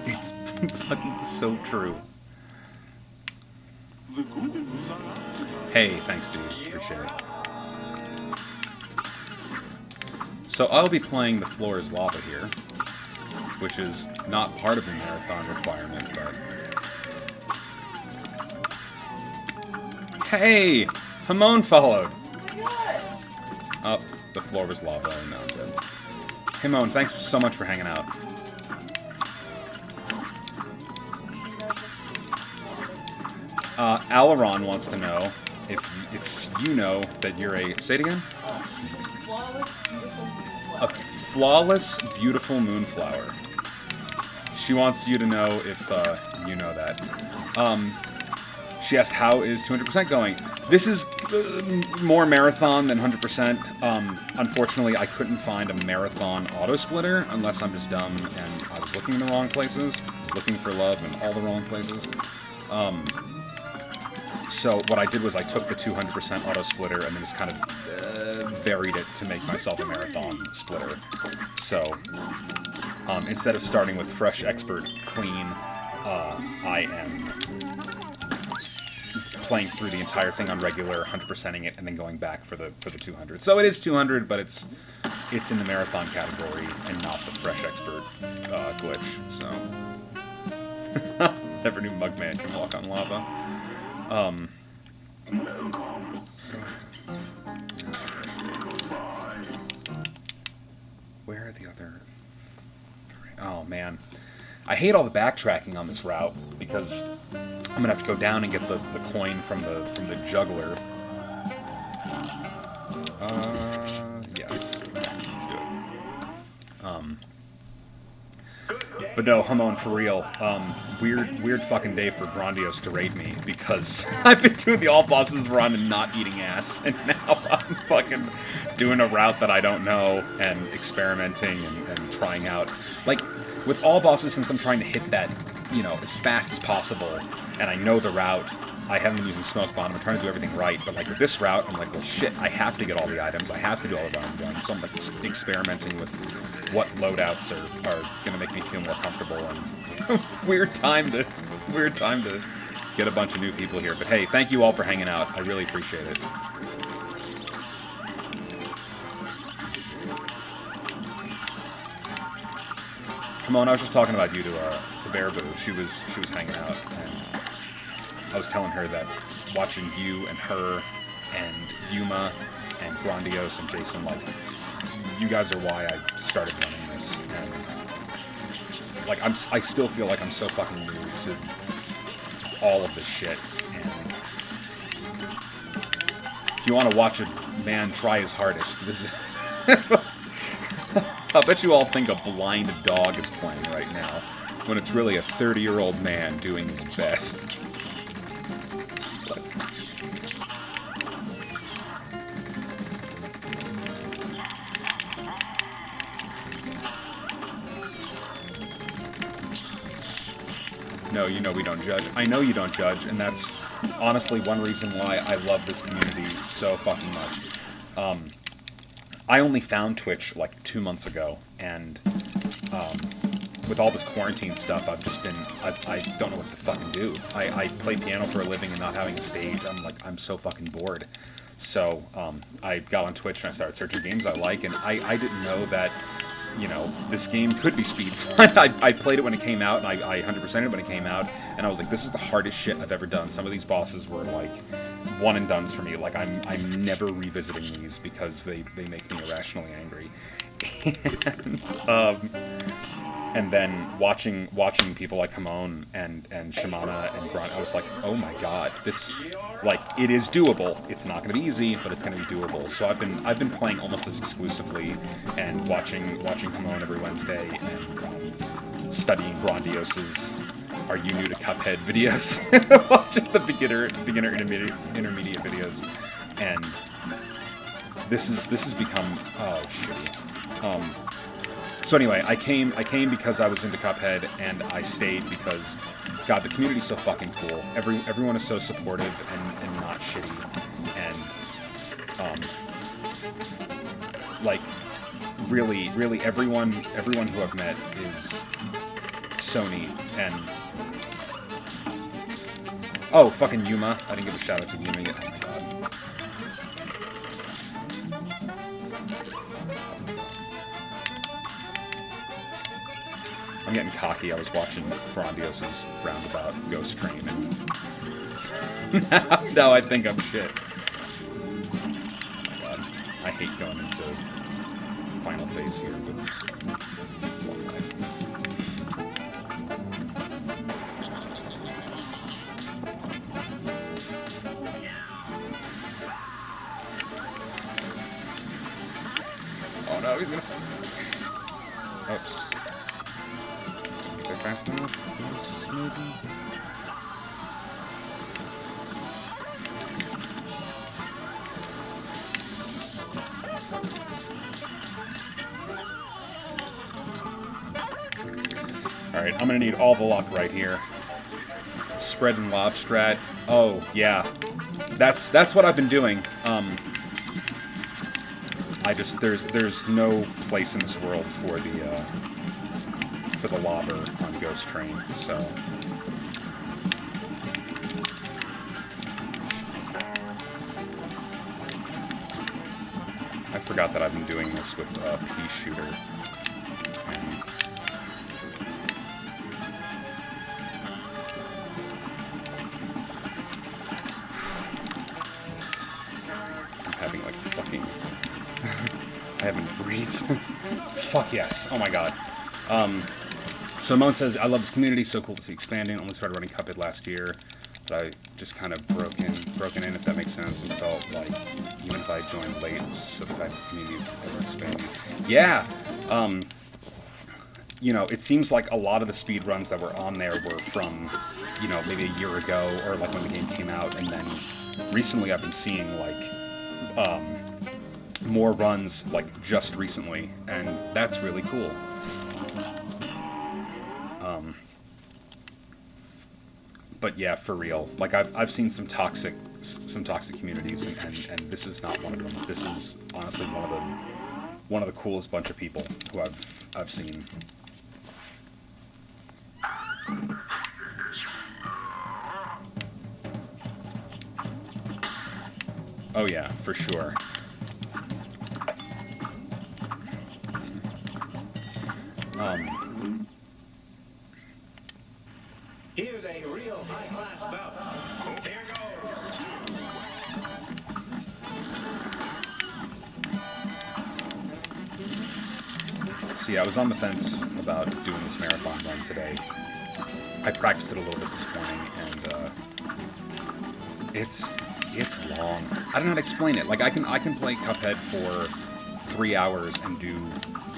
It's fucking so true. Hey, thanks, dude. Appreciate it. So I'll be playing The Floor is Lava here, which is not part of the marathon requirement, but... Hey! Hamon followed! What? Oh, the floor was lava, and now I'm dead. Hamon, thanks so much for hanging out. Alaron wants to know if you know that you're a... Say it again? She's flawless, beautiful moonflower. A flawless, beautiful moonflower. She wants you to know if you know that. She asked, how is 200% going? This is more marathon than 100%. Unfortunately, I couldn't find a marathon auto-splitter, unless I'm just dumb and I was looking in the wrong places, looking for love in all the wrong places. So what I did was I took the 200% auto-splitter and then just kind of varied it to make myself a marathon splitter. So instead of starting with fresh, expert, clean, I am playing through the entire thing on regular, 100%ing it, and then going back for the 200. So it is 200, but it's in the marathon category and not the fresh expert glitch. So never knew Mugman can walk on lava. Where are the other three? Oh man, I hate all the backtracking on this route because I'm gonna have to go down and get the coin from the juggler. Yes, let's do it. But no, Hamon, for real. Weird fucking day for Grondios to raid me because I've been doing the all bosses run and not eating ass, and now I'm fucking doing a route that I don't know and experimenting and trying out. Like with all bosses, since I'm trying to hit that, you know, as fast as possible, and I know the route. I haven't been using Smoke Bomb. I'm trying to do everything right, but like with this route, I'm like, well, shit, I have to get all the items. I have to do all the run guns. So I'm like experimenting with what loadouts are gonna make me feel more comfortable. And weird time to get a bunch of new people here. But hey, thank you all for hanging out. I really appreciate it. Hamon, I was just talking about you to Bearaboo. She was hanging out, and I was telling her that watching you and her and Yuma and Grondios and Jason, like, you guys are why I started running this. And like, I still feel like I'm so fucking new to all of this shit. And if you want to watch a man try his hardest, this is... I bet you all think a blind dog is playing right now, when it's really a 30-year-old man doing his best. No, you know we don't judge. I know you don't judge, and that's honestly one reason why I love this community so fucking much. I only found Twitch like 2 months ago, and with all this quarantine stuff, I've just been, I don't know what to fucking do. I play piano for a living and not having a stage, I'm so fucking bored. So I got on Twitch and I started searching games I like, and I didn't know that, you know, this game could be speedrun. I played it when it came out, and I 100%ed it when it came out, and I was like, this is the hardest shit I've ever done. Some of these bosses were like one and dones for me. Like I'm never revisiting these because they make me irrationally angry. And then watching people like Hamon and Shamana and Grunt, I was like, oh my god, this, like, it is doable. It's not going to be easy, but it's going to be doable. So I've been playing almost as exclusively and watching Hamon every Wednesday and studying Grondios's "Are You New to Cuphead" videos, watching the beginner, intermediate videos, and this has become shitty. So anyway, I came because I was into Cuphead, and I stayed because, God, the community's so fucking cool. Everyone is so supportive and not shitty, and like really everyone who I've met is so neat. And oh, fucking Yuma! I didn't give a shout out to Yuma yet. Oh my god. I'm getting cocky. I was watching Grondios's Roundabout Ghost Train, and now I think I'm shit. Oh my god. I hate going into the final phase here with One Life. no, he's gonna find me. Oops. Think they're fast enough? Yes, maybe. Alright, I'm gonna need all the luck right here. Spread and lob strat. Oh, yeah. That's what I've been doing. There's no place in this world for the lobber on Ghost Train, so I forgot that I've been doing this with Pea Shooter. And I'm having like fucking I haven't breathed. Fuck yes. Oh my god. So Moan says, I love this community, so cool to see expanding. Only started running Cuphead last year, but I just kind of broken in, if that makes sense, and felt like even if I joined late, so the fact that the community's ever expanding. Yeah. You know, it seems like a lot of the speed runs that were on there were from, you know, maybe a year ago, or like when the game came out, and then recently I've been seeing like more runs like just recently, and that's really cool. But yeah, for real, like I've seen some toxic communities, and this is not one of them. This is honestly one of the coolest bunch of people who I've seen. Oh yeah, for sure. Here's a real high-class bout. Here goes. So yeah, I was on the fence about doing this marathon run today. I practiced it a little bit this morning, and it's long. I don't know how to explain it. Like I can play Cuphead for 3 hours and do,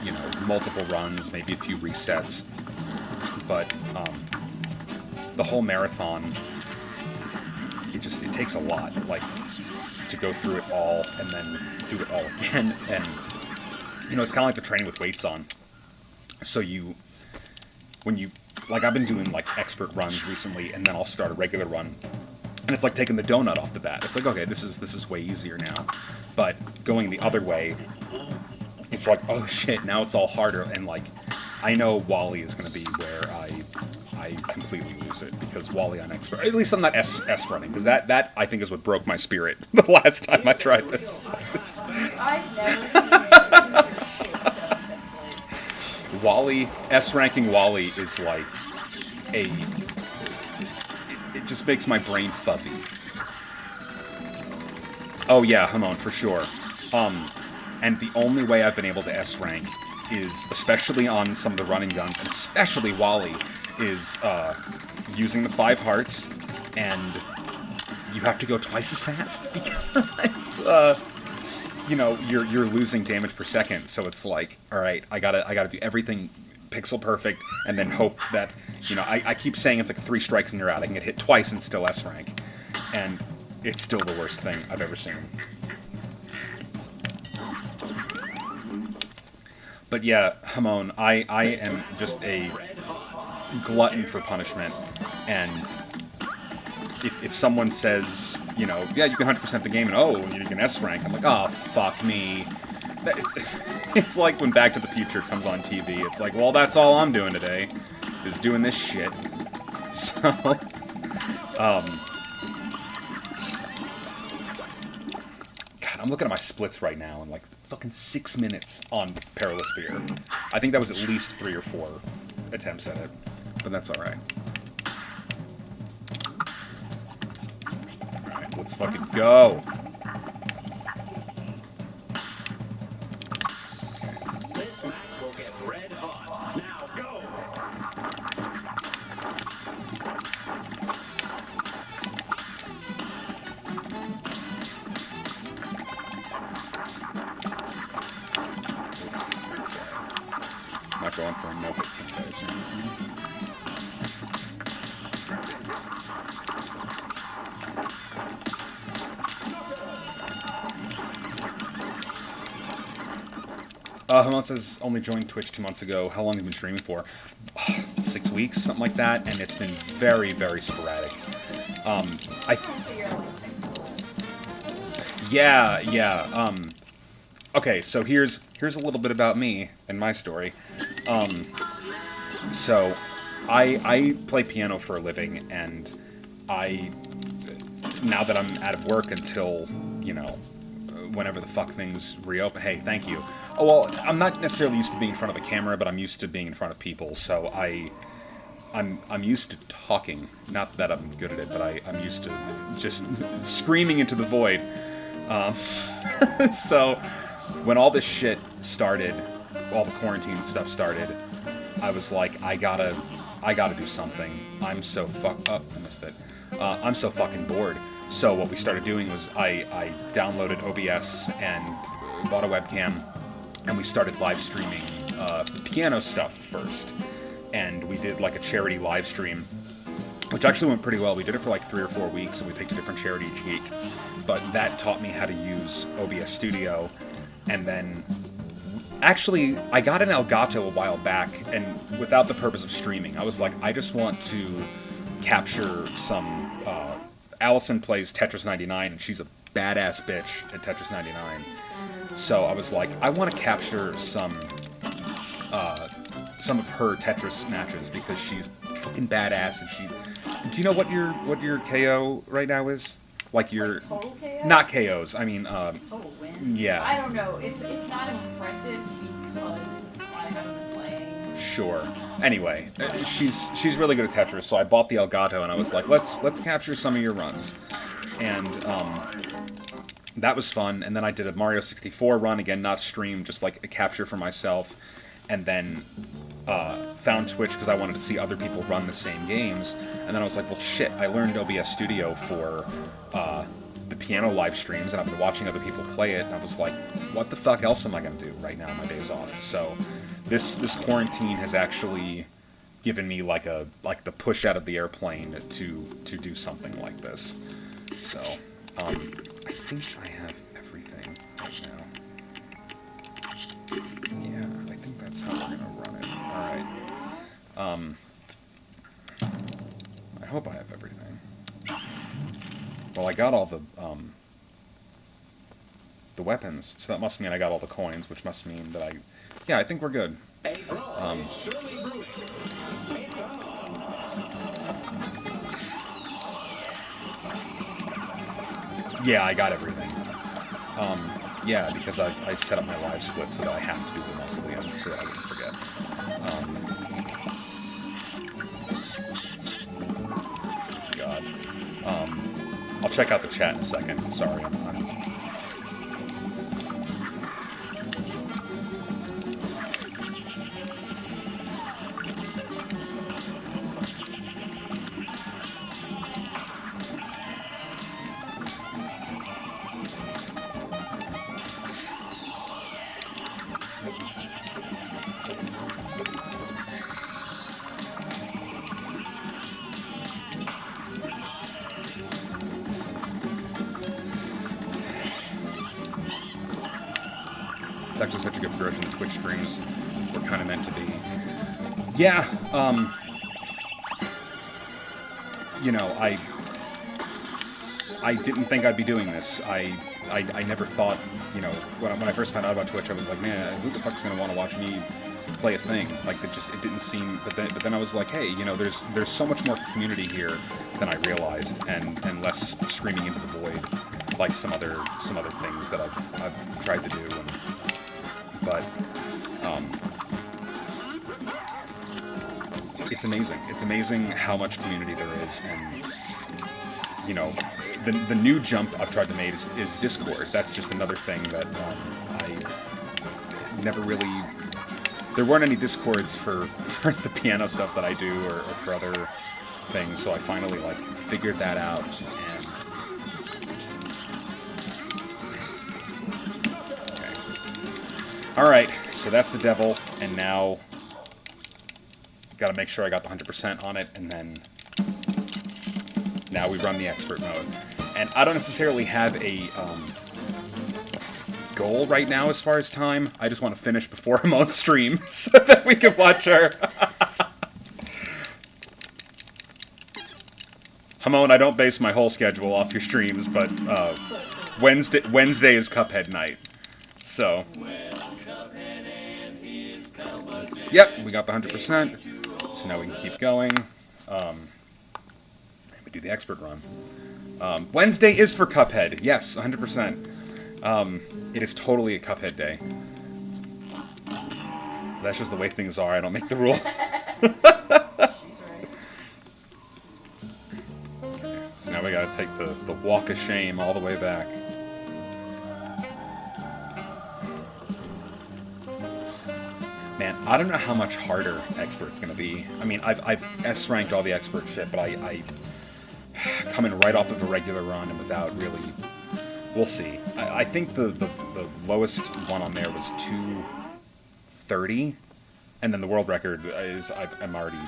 you know, multiple runs, maybe a few resets, but the whole marathon, it takes a lot, like, to go through it all and then do it all again. And you know, it's kind of like the training with weights on. So when you, like, I've been doing like expert runs recently, and then I'll start a regular run, and it's like taking the donut off the bat. It's like, okay, this is way easier now. But going the other way, it's like, oh shit, now it's all harder. And like, I know Wally is going to be where I completely lose it, because Wally on expert, at least on that S running, because that I think is what broke my spirit the last time I tried this. I've never seen it. So Wally, S ranking Wally is like it just makes my brain fuzzy. Oh yeah, Hamon, for sure. And the only way I've been able to S rank is, especially on some of the running guns, and especially Wally, is using the 5 hearts, and you have to go twice as fast, because you know, you're losing damage per second. So it's like, all right, I gotta do everything pixel perfect, and then hope that, you know, I keep saying it's like 3 strikes and you're out. I can get hit twice and still S rank, and it's still the worst thing I've ever seen. But yeah, Hamon, I am just a glutton for punishment, and if someone says, you know, yeah, you can 100% the game, and oh, you can S rank, I'm like, oh, fuck me. It's like when Back to the Future comes on TV. It's like, well, that's all I'm doing today, is doing this shit. So, God, I'm looking at my splits right now, and like fucking 6 minutes on Perilous Beer. I think that was at least 3 or 4 attempts at it, but that's all right. All right, let's fucking go. This match will get red hot. Now go. not going for a no-hit kick base or anything. Hamon says, only joined Twitch 2 months ago. How long have you been streaming for? 6 weeks, something like that, and it's been very, very sporadic. Okay, so here's a little bit about me and my story. So, I play piano for a living, and now that I'm out of work until, you know, whenever the fuck things reopen. Hey, thank you. Oh, well, I'm not necessarily used to being in front of a camera, but I'm used to being in front of people, so I'm used to talking. Not that I'm good at it, but I'm used to just screaming into the void. So, when all this shit started, all the quarantine stuff started, I was like, I gotta do something. I'm so I missed it. I'm so fucking bored. So what we started doing was I downloaded OBS and bought a webcam, and we started live streaming piano stuff first. And we did like a charity live stream, which actually went pretty well. We did it for like 3 or 4 weeks, and we picked a different charity each week. But that taught me how to use OBS Studio. And then, actually, I got an Elgato a while back, and without the purpose of streaming. I was like, I just want to capture some... Allison plays Tetris 99, and she's a badass bitch at Tetris 99. So I was like, I want to capture some of her Tetris matches, because she's fucking badass, and she... Do you know what your KO right now is? Like your... Like total KOs? Not KOs, I mean, total wins? yeah. I don't know. It's not impressive because I haven't been playing. Sure. Anyway, she's really good at Tetris, so I bought the Elgato, and I was like, let's capture some of your runs. And that was fun. And then I did a Mario 64 run, again, not streamed, just like a capture for myself. And then found Twitch because I wanted to see other people run the same games. And then I was like, well, shit, I learned OBS Studio for the piano live streams, and I've been watching other people play it, and I was like, what the fuck else am I going to do right now on my days off? So this quarantine has actually given me like the push out of the airplane to do something like this. So I think I have everything right now. Yeah, I think that's how we're gonna run it. All right. I hope I have everything. Well, I got all the weapons, so that must mean I got all the coins, which must mean that yeah, I think we're good. Yeah, I got everything. Yeah, because I set up my live split so that I have to do the mausoleum so that I wouldn't forget. God. I'll check out the chat in a second. Sorry, I'm It's actually such a good progression. The Twitch streams were kind of meant to be. Yeah, you know, I didn't think I'd be doing this. I never thought, you know, when I first found out about Twitch, I was like, man, who the fuck's gonna want to watch me play a thing? Like, it didn't seem. But then I was like, hey, you know, there's so much more community here than I realized, and less screaming into the void, like some other things that I've tried to do. But it's amazing. It's amazing how much community there is, and you know, the new jump I've tried to make is Discord. That's just another thing that I never really. There weren't any Discords for the piano stuff that I do, or for other things. So I finally like figured that out. And okay. All right. So that's the devil, and now got to make sure I got the 100% on it, and then now we run the expert mode. And I don't necessarily have a goal right now as far as time. I just want to finish before Hamon stream so that we can watch her. Hamon, I don't base my whole schedule off your streams, but Wednesday is Cuphead night. So, yep, we got the 100%. So now we can keep going. We do the expert run. Wednesday is for Cuphead. Yes, 100%. It is totally a Cuphead day. That's just the way things are. I don't make the rules. So now we gotta take the walk of shame all the way back. Man, I don't know how much harder Expert's gonna be. I mean, I've S-ranked all the Expert shit, but I coming right off of a regular run and without really... We'll see. I think the lowest one on there was 2:30, and then the world record is I'm already...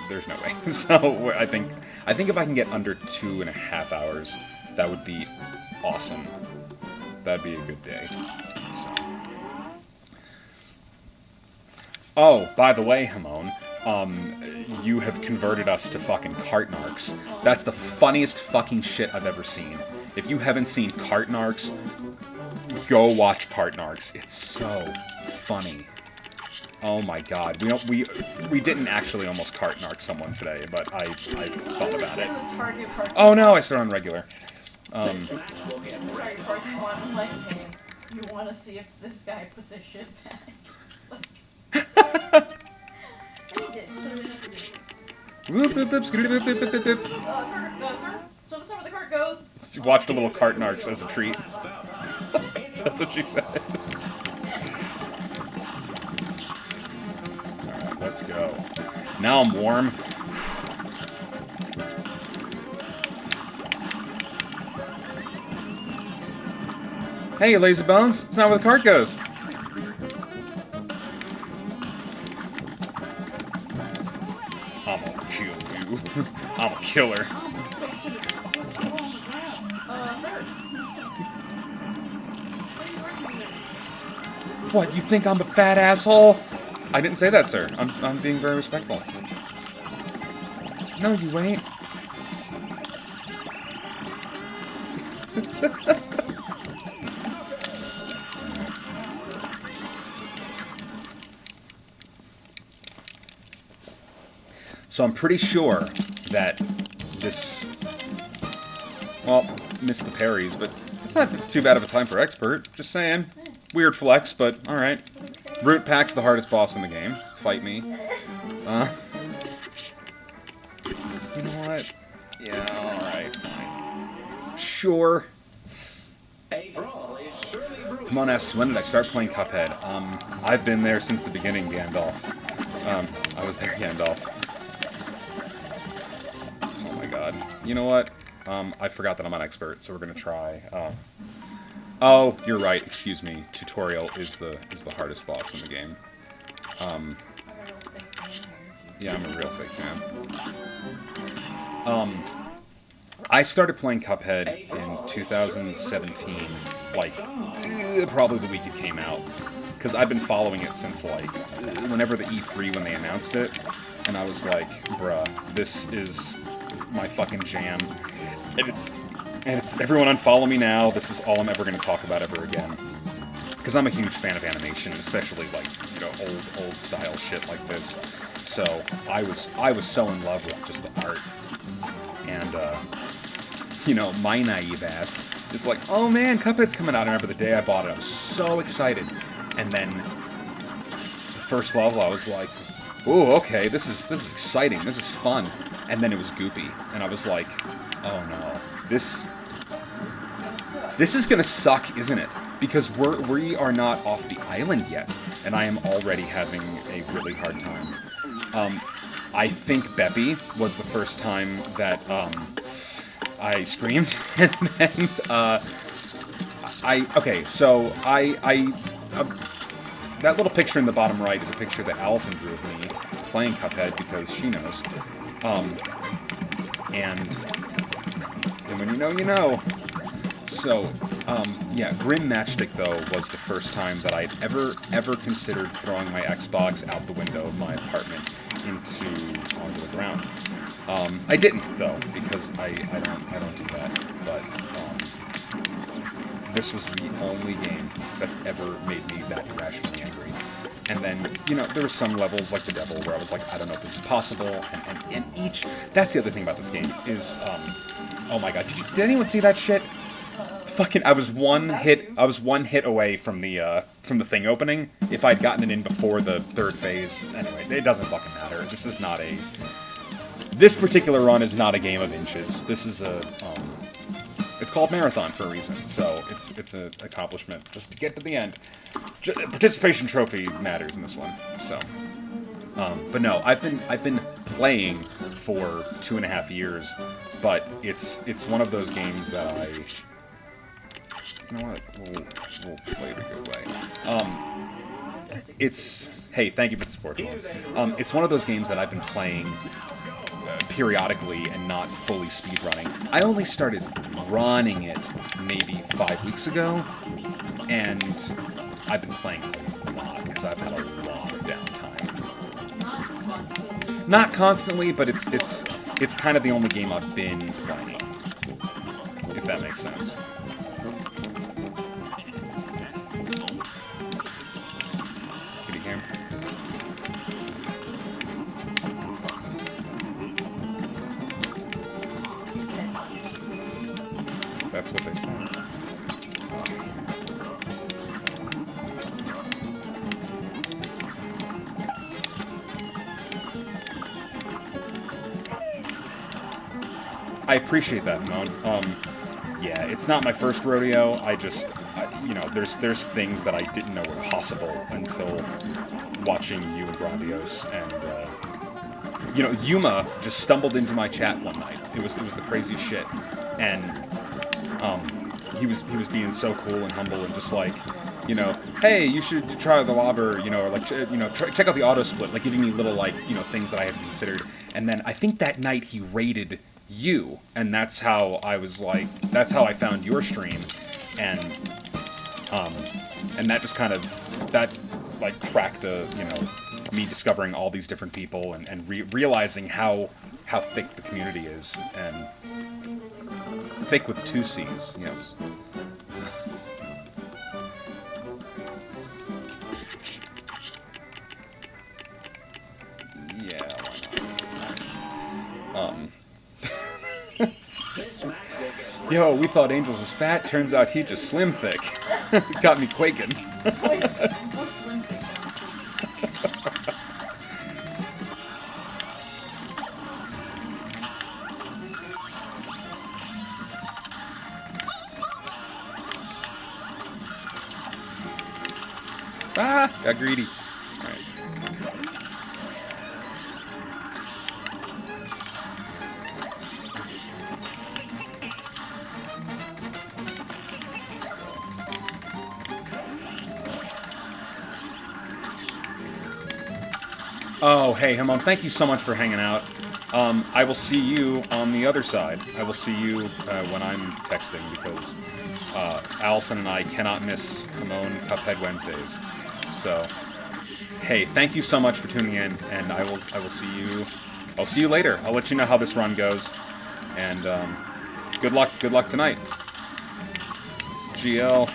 There's no way. So I think if I can get under 2.5 hours, that would be awesome. That'd be a good day. So. Oh, by the way, Hamon, you have converted us to fucking Cartnarks. That's the funniest fucking shit I've ever seen. If you haven't seen Cartnarks, go watch Cartnarks. It's so funny. Oh my god. We didn't actually almost Cartnark someone today, but I thought about it. Oh no, I started on regular. Target parking lot, I'm like, hey, you want to see if this guy put this shit back? He did, so we didn't have to do it. Whoop, boop, boop, skidoo, boop, boop, boop, boop, boop. Sir, so this is where the cart goes. She watched a little Cartnarks as a treat. That's what she said. Alright, let's go. Now I'm warm. Hey, lazy bones. It's not where the cart goes. I'm gonna kill you. I'm a killer. Sir. What, you think I'm a fat asshole? I didn't say that, sir. I'm being very respectful. No, you ain't. So I'm pretty sure that this... Well, missed the parries, but it's not too bad of a time for expert. Just saying. Weird flex, but alright. Root Pack's the hardest boss in the game. Fight me. You know what? Yeah, alright, fine. Sure. Come on, asks, when did I start playing Cuphead? I've been there since the beginning, Gandalf. I was there, Gandalf. Oh my god. You know what? I forgot that I'm an expert, so we're gonna try. Oh, you're right. Excuse me. Tutorial is the hardest boss in the game. Yeah, I'm a real fake fan. I started playing Cuphead in 2017, like probably the week it came out, because I've been following it since like whenever the E3 when they announced it, and I was like, bruh, this is my fucking jam, and it's everyone unfollow me now. This is all I'm ever going to talk about ever again. Because I'm a huge fan of animation, especially like, you know, old style shit like this. So I was so in love with just the art. And you know, my naive ass is like, oh man, Cuphead's coming out. I remember the day I bought it, I was so excited. And then the first level I was like, ooh, okay, this is exciting, this is fun. And then it was goopy, and I was like, oh no. This is gonna suck, isn't it? Because we are not off the island yet, and I am already having a really hard time. I think Beppy was the first time that I screamed, and then that little picture in the bottom right is a picture that Allison drew of me, playing Cuphead because she knows. And when you know, you know. So, yeah, Grim Matchstick, though, was the first time that I'd ever considered throwing my Xbox out the window of my apartment onto the ground. I didn't, though, because I don't do that. But this was the only game that's ever made me that irrationally angry. And then, you know, there were some levels, like the Devil, where I was like, I don't know if this is possible. And each... That's the other thing about this game, is... oh my god, did anyone see that shit? Fucking, I was one hit away from the thing opening. If I'd gotten it in before the third phase, anyway, it doesn't fucking matter. This is not a... This particular run is not a game of inches. This is a, it's called Marathon for a reason, so it's an accomplishment just to get to the end. Participation trophy matters in this one, so... but no, I've been playing for 2.5 years, but it's one of those games that I... You know what? We'll play it a good way. It's... Hey, thank you for the support. It's one of those games that I've been playing periodically and not fully speedrunning. I only started running it maybe 5 weeks ago, and I've been playing a lot because I've had a lot of downtime. Not constantly, but it's kind of the only game I've been playing, if that makes sense. Can you hear me? That's what they said. I appreciate that, Moan. Yeah, it's not my first rodeo. You know, there's things that I didn't know were possible until watching you and Grondios, and you know, Yuma just stumbled into my chat one night. It was the craziest shit, and he was being so cool and humble and just like, you know, hey, you should try the lobber, you know, or like, you know, check out the auto split, like giving me little, like, you know, things that I had considered. And then I think that night he raided you, and that's how I was like, that's how I found your stream, and that just kind of, that like cracked you know, me discovering all these different people and realizing how thick the community is, and thick with 2 C's, yes. Yeah, why not? Yo, we thought Angels was fat, turns out he just slim thick. Got me quaking. What's slim thick? Ah, got greedy. Alright. Oh, hey, Hamon, thank you so much for hanging out. I will see you on the other side. I will see you when I'm texting, because Allison and I cannot miss Hamon Cuphead Wednesdays. So, hey, thank you so much for tuning in, and I will see you. I'll see you later. I'll let you know how this run goes, and good luck tonight. GL.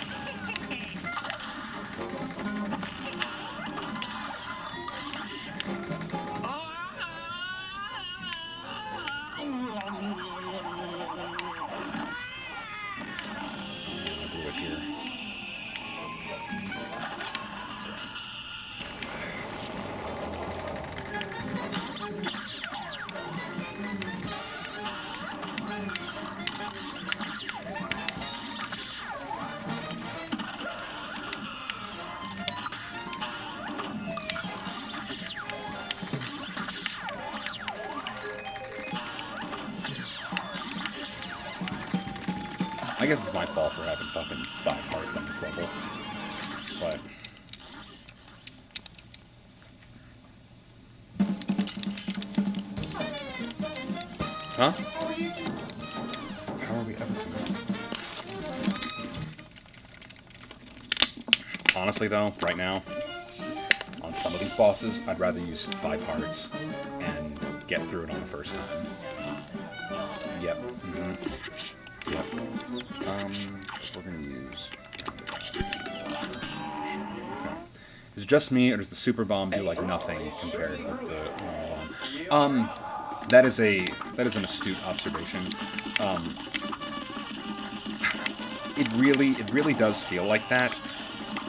I guess it's my fault for having fucking 5 hearts on this level, but... Huh? How are we ever doing? Honestly, though, right now, on some of these bosses, I'd rather use 5 hearts and get through it on the first time. Yep. Yep. We're gonna use... Okay. Is it just me, or does the super bomb do, like, nothing compared with the normal bomb? That is an astute observation. It really does feel like that,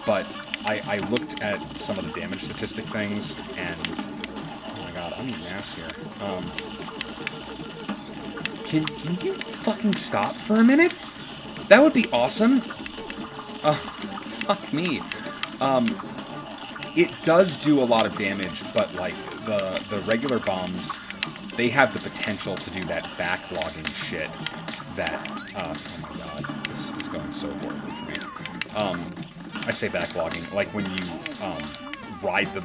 but I looked at some of the damage statistic things, and oh my god, I'm eating ass here. Can you fucking stop for a minute? That would be awesome. Oh, fuck me. It does do a lot of damage, but like the regular bombs, they have the potential to do that backlogging shit that, oh my god, this is going so horribly for me. I say backlogging, like when you, ride the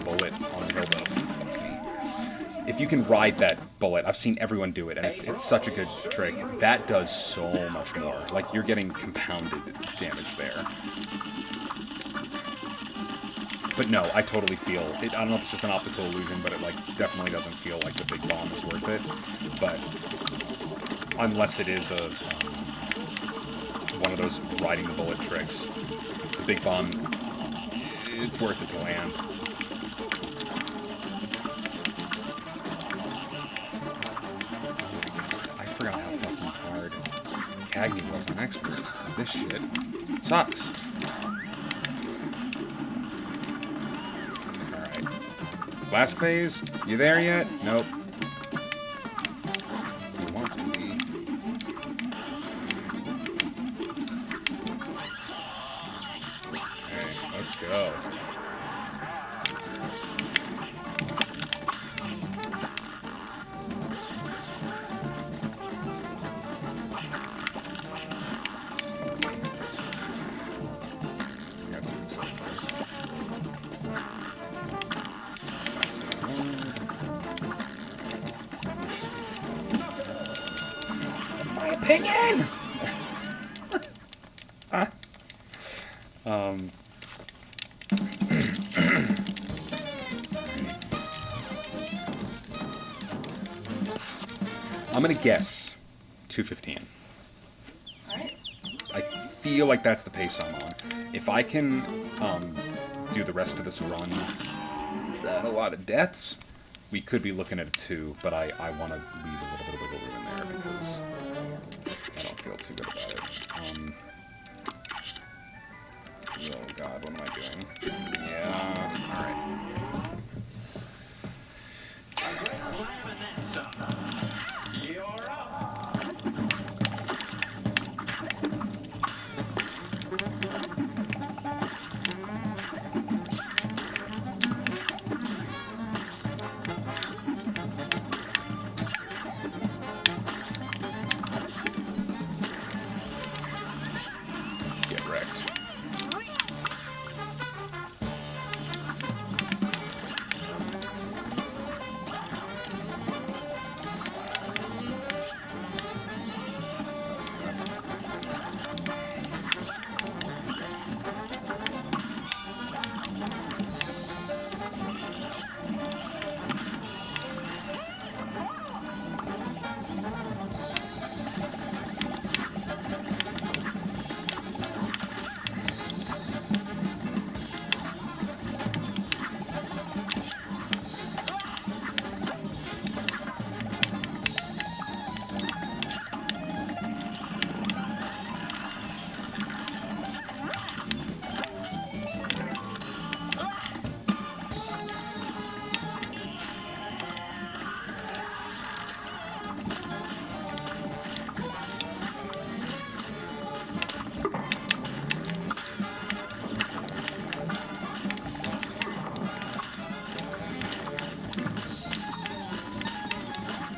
bullet on the hill, though, fuck me. If you can ride that bullet, I've seen everyone do it, and it's such a good trick. That does so much more. Like, you're getting compounded damage there. But no, I totally feel it. I don't know if it's just an optical illusion, but it like definitely doesn't feel like the big bomb is worth it. But unless it is a one of those riding the bullet tricks, the big bomb, it's worth it to land. I forgot how fucking hard Cagney was an expert. This shit sucks. Last phase? You there yet? Nope. He wants to be. Okay, let's go. Opinion! I'm gonna guess 2:15. Alright. I feel like that's the pace I'm on. If I can do the rest of this run without a lot of deaths, we could be looking at a 2, but I want to leave a little bit of wiggle room in there because I don't feel too good about it. Oh god, what am I doing? Yeah, alright. You're up. Get wrecked.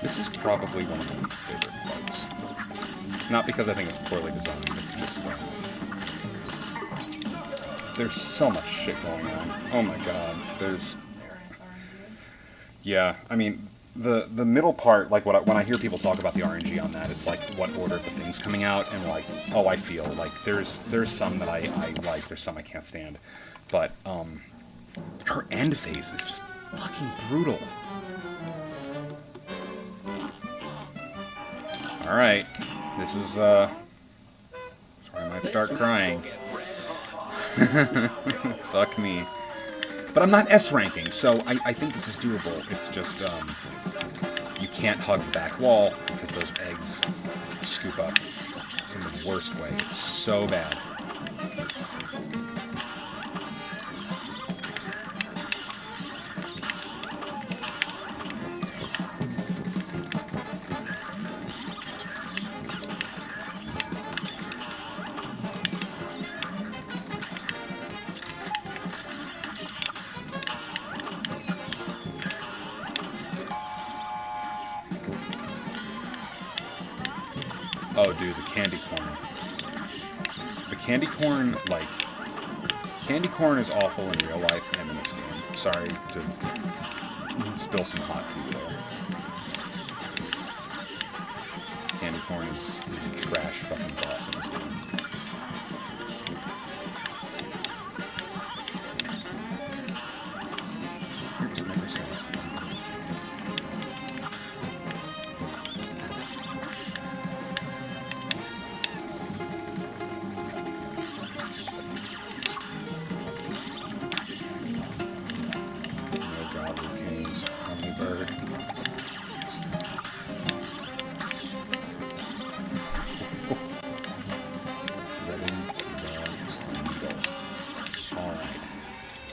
This is probably one of my least favorite fights. Not because I think it's poorly designed, it's just, there's so much shit going on. Oh my god, there's... Yeah, I mean, the middle part, like when I hear people talk about the RNG on that, it's like what order the things coming out, and like, oh, I feel like there's some that I like, there's some I can't stand, but her end phase is just fucking brutal. All right, this is that's where I might start crying. Fuck me. But I'm not S ranking, so I think this is doable. It's just, you can't hug the back wall because those eggs scoop up in the worst way. It's so bad. Oh, dude, the candy corn. The candy corn, like... Candy corn is awful in real life and in this game. Sorry to spill some hot tea there. Candy corn is a trash fucking boss in this game. It just never satisfies.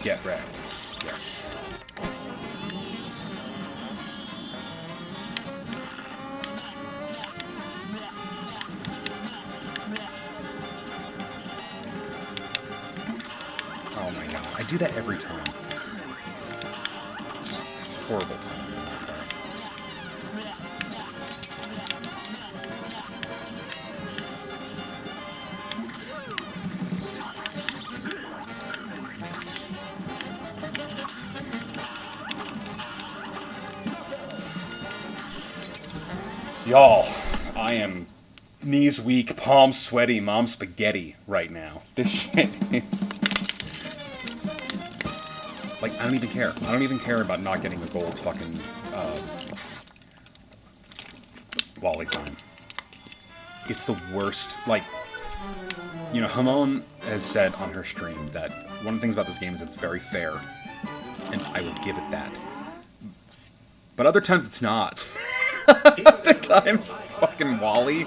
Get wrecked. Yes. Oh my god. I do that every time. Just horrible time. Y'all, I am knees weak, palms sweaty, mom spaghetti right now. This shit is... Like, I don't even care. I don't even care about not getting a gold fucking, Wally time. It's the worst. Like, you know, Hamon has said on her stream that one of the things about this game is it's very fair. And I will give it that. But other times it's not. Other times, fucking Wally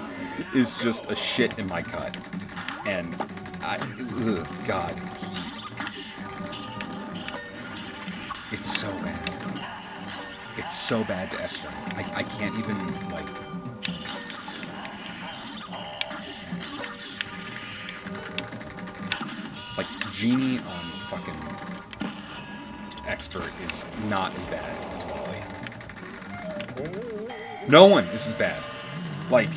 is just a shit in my cut. And God. It's so bad. It's so bad to S rank. I can't even, like... Like, Genie on fucking Expert is not as bad as Wally. No one is as bad. Like,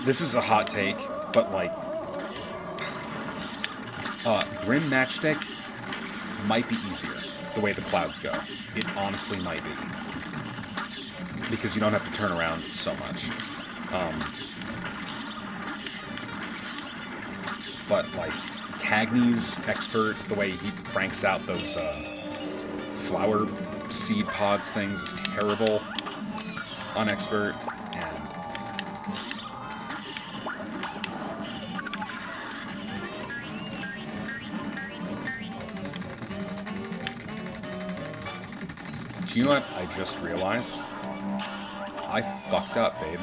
this is a hot take, but like, Grim Matchstick might be easier, the way the clouds go. It honestly might be. Because you don't have to turn around so much. But like, Cagney's Expert, the way he cranks out those flower seed pods things is terrible on Expert, and do you know what I just realized? I fucked up, babe.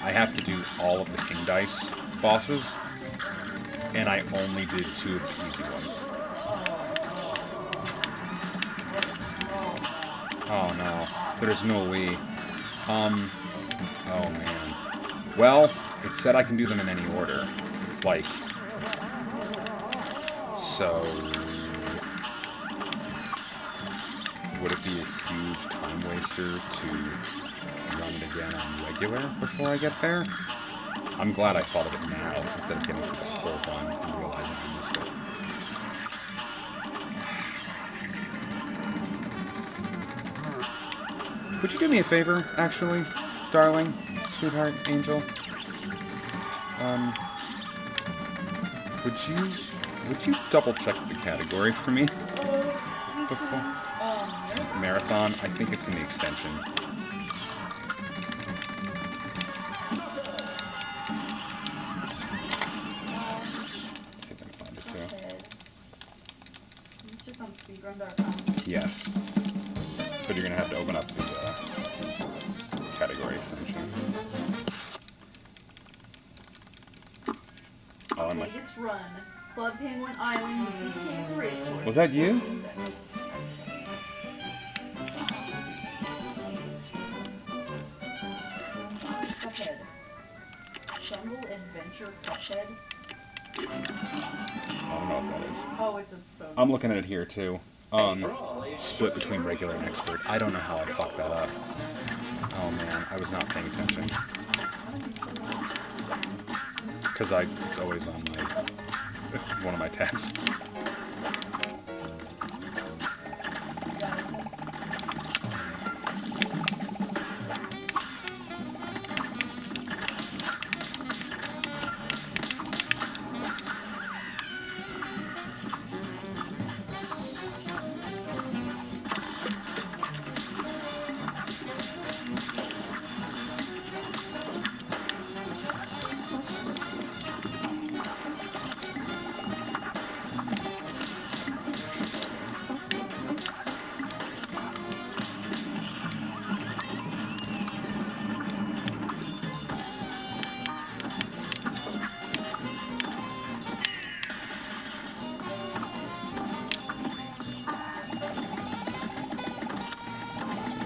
I have to do all of the King Dice bosses, and I only did 2 of the easy ones. Oh no, there's no way. Oh man. Well, it said I can do them in any order. Like, so... Would it be a huge time waster to run it again on regular before I get there? I'm glad I thought of it now, instead of getting through the whole run and realizing I missed it. Would you do me a favor, actually, darling, sweetheart, angel? Would you double check the category for me before marathon? I think it's in the extension. See if I can find it too. It's just on speedrun.com. Yes, but you're gonna have to open up the category extension. Oh, I'm like, Latest run. Club Penguin Island, Sea Caves Racecourse. was that you? Cuphead. Jungle Adventure Cuphead. I don't know what that is. Oh, it's a phone. I'm looking at it here too. Split between regular and expert. I don't know how I fucked that up. Oh man, I was not paying attention. Because it's always on one of my tabs.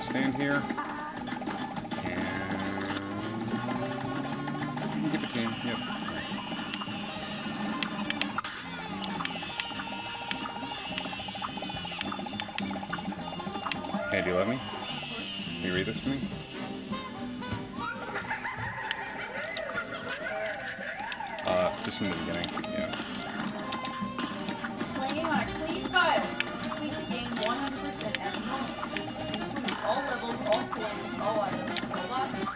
Stand here. And get the team. Yep. Hey, do you love me? Can you read this to me? Just from the beginning. Yeah. Playing on a clean file. Complete the game 100% as normal. This includes all levels, all coins, all items, all bosses.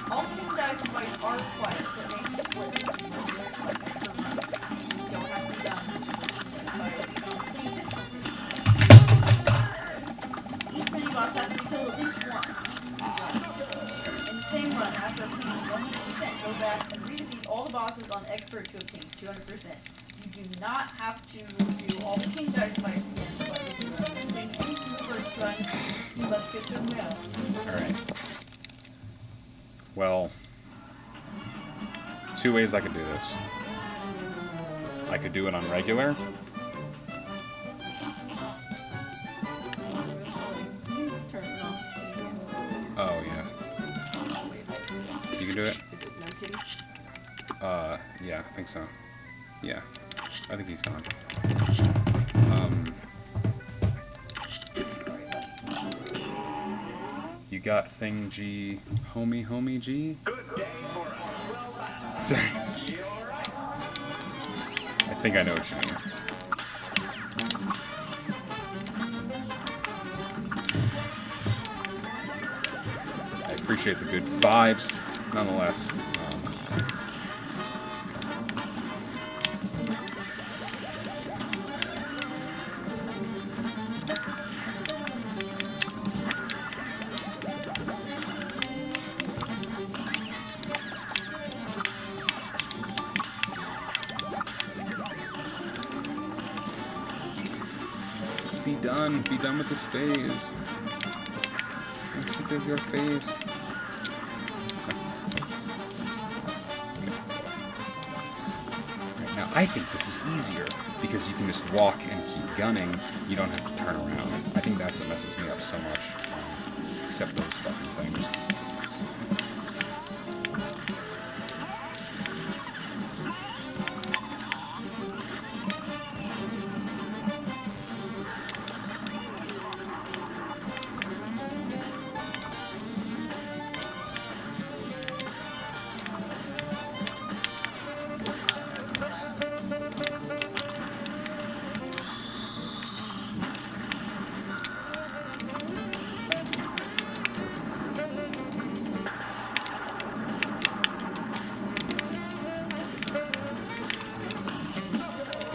All king dice fights are required, but may be split with regular fight per run. These don't have to be done. This fight is on the same difficulty. Each mini boss has to be killed at least once. In the same run, after obtaining 100%, go back and redefeat all the bosses on expert to obtain 200%. You do not have to do all the king dice fights again, but if you run the same thing from the first run, let's get them now. Alright. Well, two ways I could do this. I could do it on regular. You turn it off. Oh, yeah. You can do it? Is it no kitty? Yeah, I think so. Yeah. I think he's gone. You got thing G, homie G? Good day for us. Well done. You're right. I think I know what you mean. I appreciate the good vibes, nonetheless. Be done with this phase. I'm sick of your face. Right now, I think this is easier because you can just walk and keep gunning. You don't have to turn around. I think that's what messes me up so much. Except those fucking things.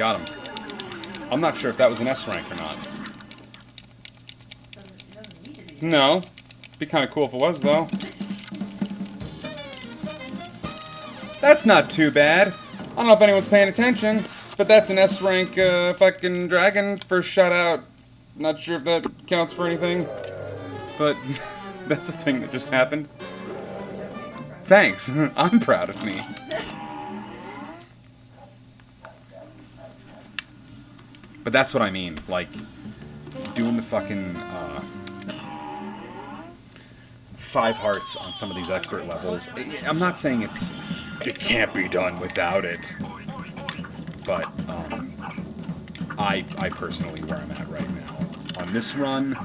got him. I'm not sure if that was an S rank or not. No. Be kind of cool if it was, though. That's not too bad. I don't know if anyone's paying attention, but that's an S rank fucking dragon. First shoutout. Not sure if that counts for anything, but that's a thing that just happened. Thanks. I'm proud of me. But that's what I mean, like, doing the fucking, 5 hearts on some of these expert levels. I'm not saying it can't be done without it, but, I personally, where I'm at right now, on this run,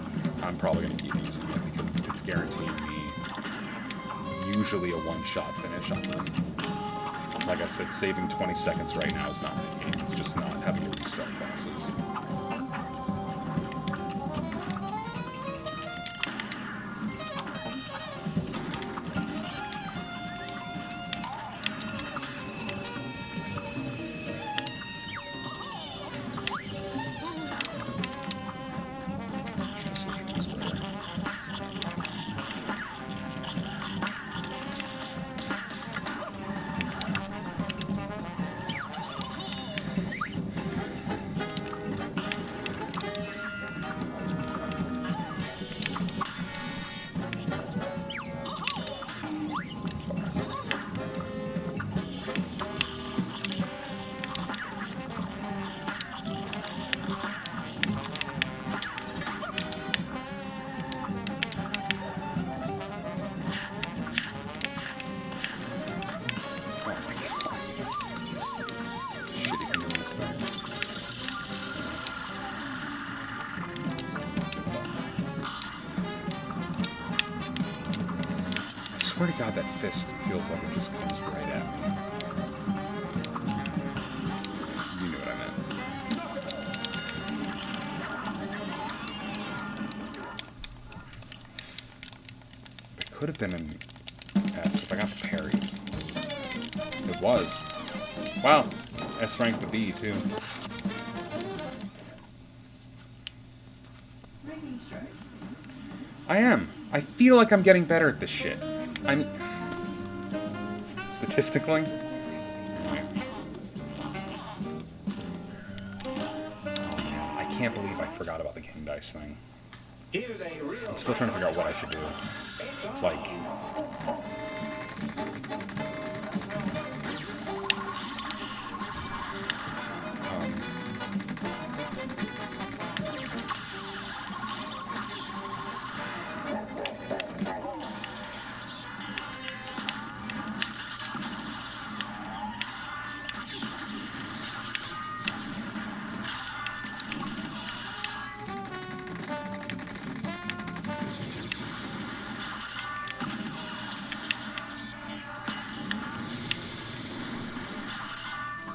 I'm probably going to keep using it, because it's guaranteeing me usually a one-shot finish on them. Like I said, saving 20 seconds right now is not my game. It's just not having to restart bosses. Should've switched to square. I swear to God, that fist feels like it just comes right at me. You knew what I meant. It could have been an S if I got the parries. It was. Wow. S rank the B, too. I am. I feel like I'm getting better at this shit. I'm... Statistically? Right. Oh man, I can't believe I forgot about the King Dice thing. I'm still trying to figure out what I should do. Like...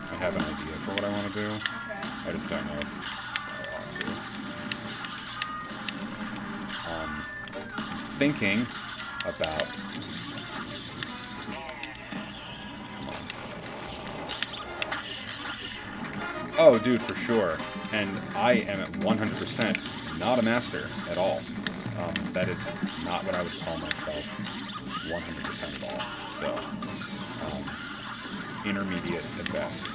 I have an idea for what I want to do. I just don't know if I want to. I'm thinking about... Come on. Oh, dude, for sure. And I am at 100% not a master at all. That is not what I would call myself 100% at all. So, intermediate at best.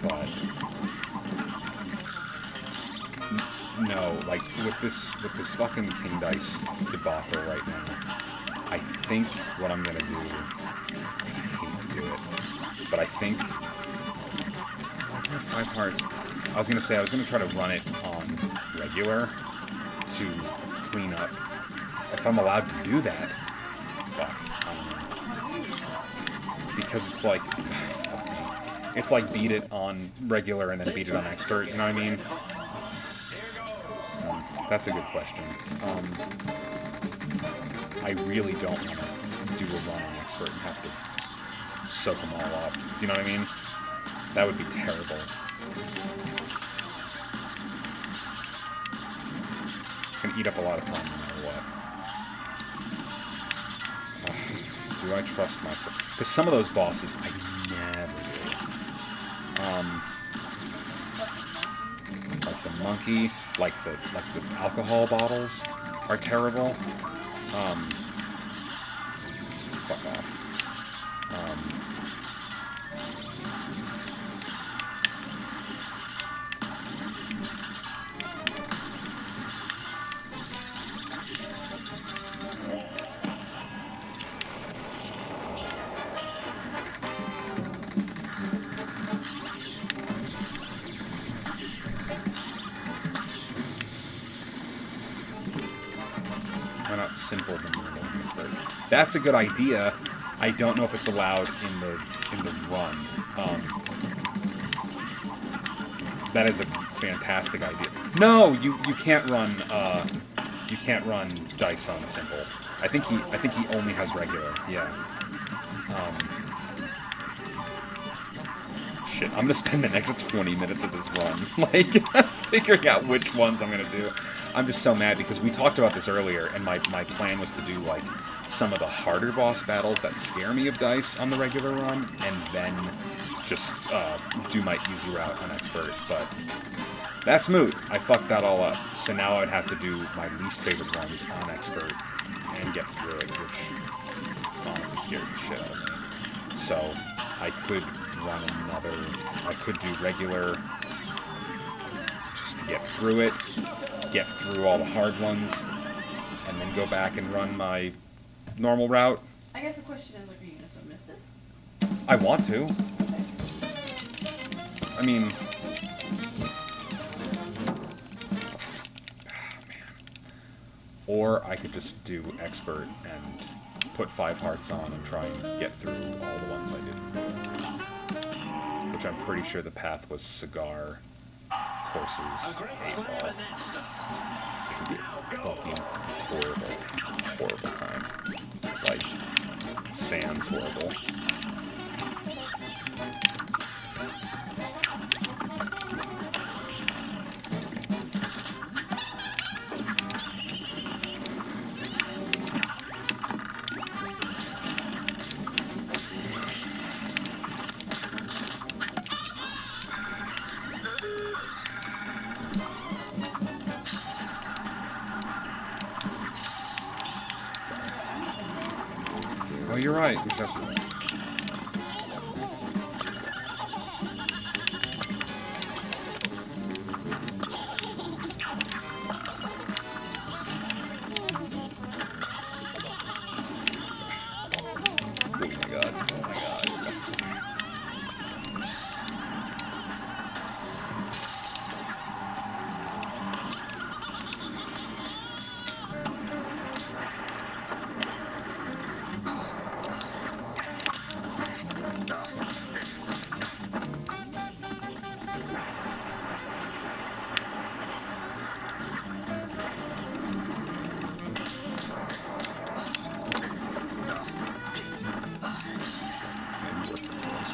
But no, like with this fucking King Dice debacle right now, I think what I'm gonna do, I hate to do it, but I think I have 5 hearts. I was gonna try to run it on regular to clean up. If I'm allowed to do that, fuck, I don't know. Because it's like, fuck me. It's like beat it on regular and then beat it on expert, you know what I mean? That's a good question. I really don't want to do a run on expert and have to soak them all up. Do you know what I mean? That would be terrible. It's going to eat up a lot of time no matter what. Do I trust myself? Because some of those bosses I never do. Like the monkey, like the alcohol bottles are terrible. Fuck off. Why not simple than normal expert? That's a good idea. I don't know if it's allowed in the run. That is a fantastic idea. No, you can't run dice on simple. I think he only has regular. Yeah. Shit, I'm gonna spend the next 20 minutes of this run, like, figuring out which ones I'm gonna do. I'm just so mad because we talked about this earlier, and my plan was to do, like, some of the harder boss battles that scare me of dice on the regular run, and then just do my easy route on expert, but that's moot. I fucked that all up, so now I'd have to do my least favorite ones on expert and get through it, which honestly scares the shit out of me. So I could run I could do regular just to get through it, get through all the hard ones, and then go back and run my normal route. I guess the question is, like, are you going to submit this? I want to. I mean... man. Or I could just do expert and put 5 hearts on and try and get through all the ones I didn't do. Which I'm pretty sure the path was cigar, horses, 8-ball. It's gonna be a fucking horrible time. Like, sans horrible. Oh, you're right. We should have to...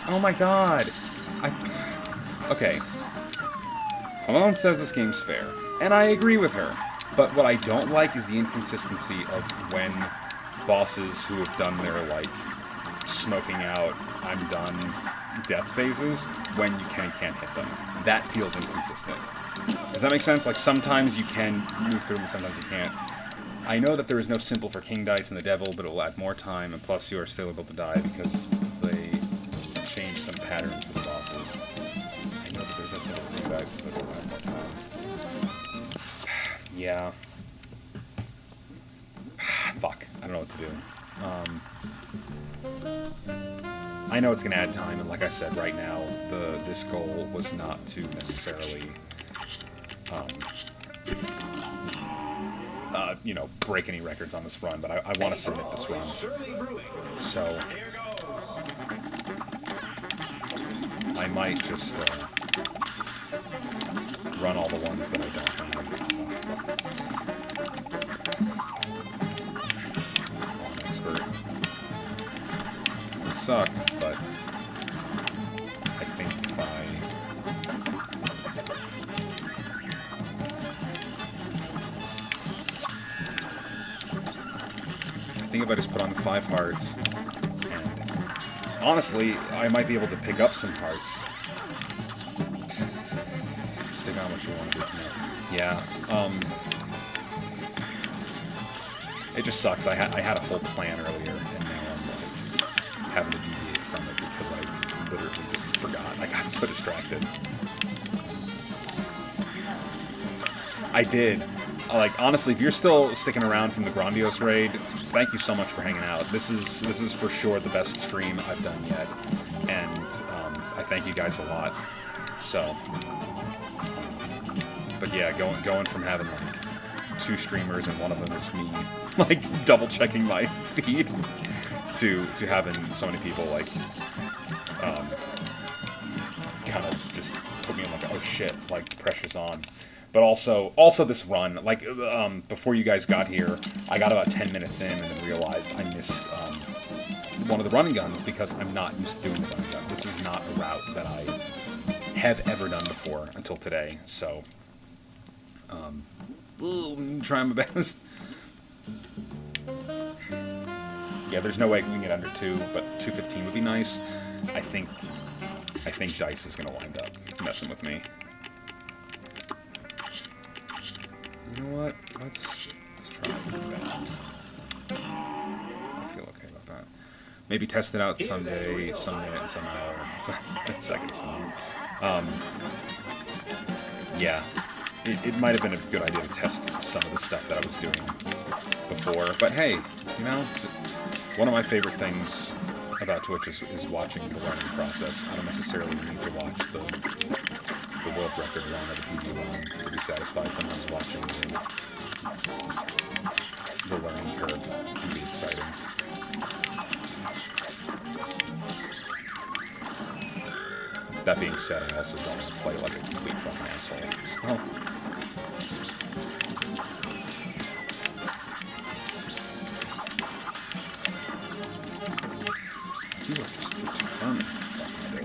Oh my god! Okay. Ramon says this game's fair, and I agree with her. But what I don't like is the inconsistency of when bosses who have done their, like, smoking out, I'm done death phases, when you can and can't hit them. That feels inconsistent. Does that make sense? Like, sometimes you can move through them, and sometimes you can't. I know that there is no simple for King Dice and the Devil, but it will add more time, and plus you are still able to die because they change some patterns for the bosses. I know that there's no simple for King Dice, but it will add more time. Yeah. Fuck. I don't know what to do. I know it's going to add time, and like I said, right now, this goal was not to necessarily, you know, break any records on this run, but I want to submit this run. So, I might just run all the ones that I don't have. It's gonna suck, but I think if I just put on the 5 hearts, honestly, I might be able to pick up some hearts. Stick on what you want to do for me. Yeah, it just sucks. I had a whole plan earlier, and now I'm like having to deviate from it because I literally just forgot. I got so distracted. I did. Like, honestly, if you're still sticking around from the Grondios raid, thank you so much for hanging out. This is for sure the best stream I've done yet, and I thank you guys a lot. So, but yeah, going from having like 2 streamers and one of them is me, like double checking my feed, to having so many people like kind of just put me in like, oh shit, like the pressure's on. But also this run, like, before you guys got here, I got about 10 minutes in and then realized I missed one of the running guns because I'm not used to doing the running guns. This is not a route that I have ever done before until today, so trying my best. Yeah, there's no way we can get under 2, but 215 would be nice. I think Dice is gonna wind up messing with me. You know what? Let's try that. I feel okay about that. Maybe test it out someday, somehow, second song. Yeah, it might have been a good idea to test some of the stuff that I was doing before. But hey, you know, one of my favorite things about Twitch is watching the learning process. I don't necessarily need to watch the world record run or the PB run to be satisfied. Sometimes watching the learning curve can be exciting. That being said, I also don't want to play like a complete fucking asshole. So. You are just determined to fucking do it.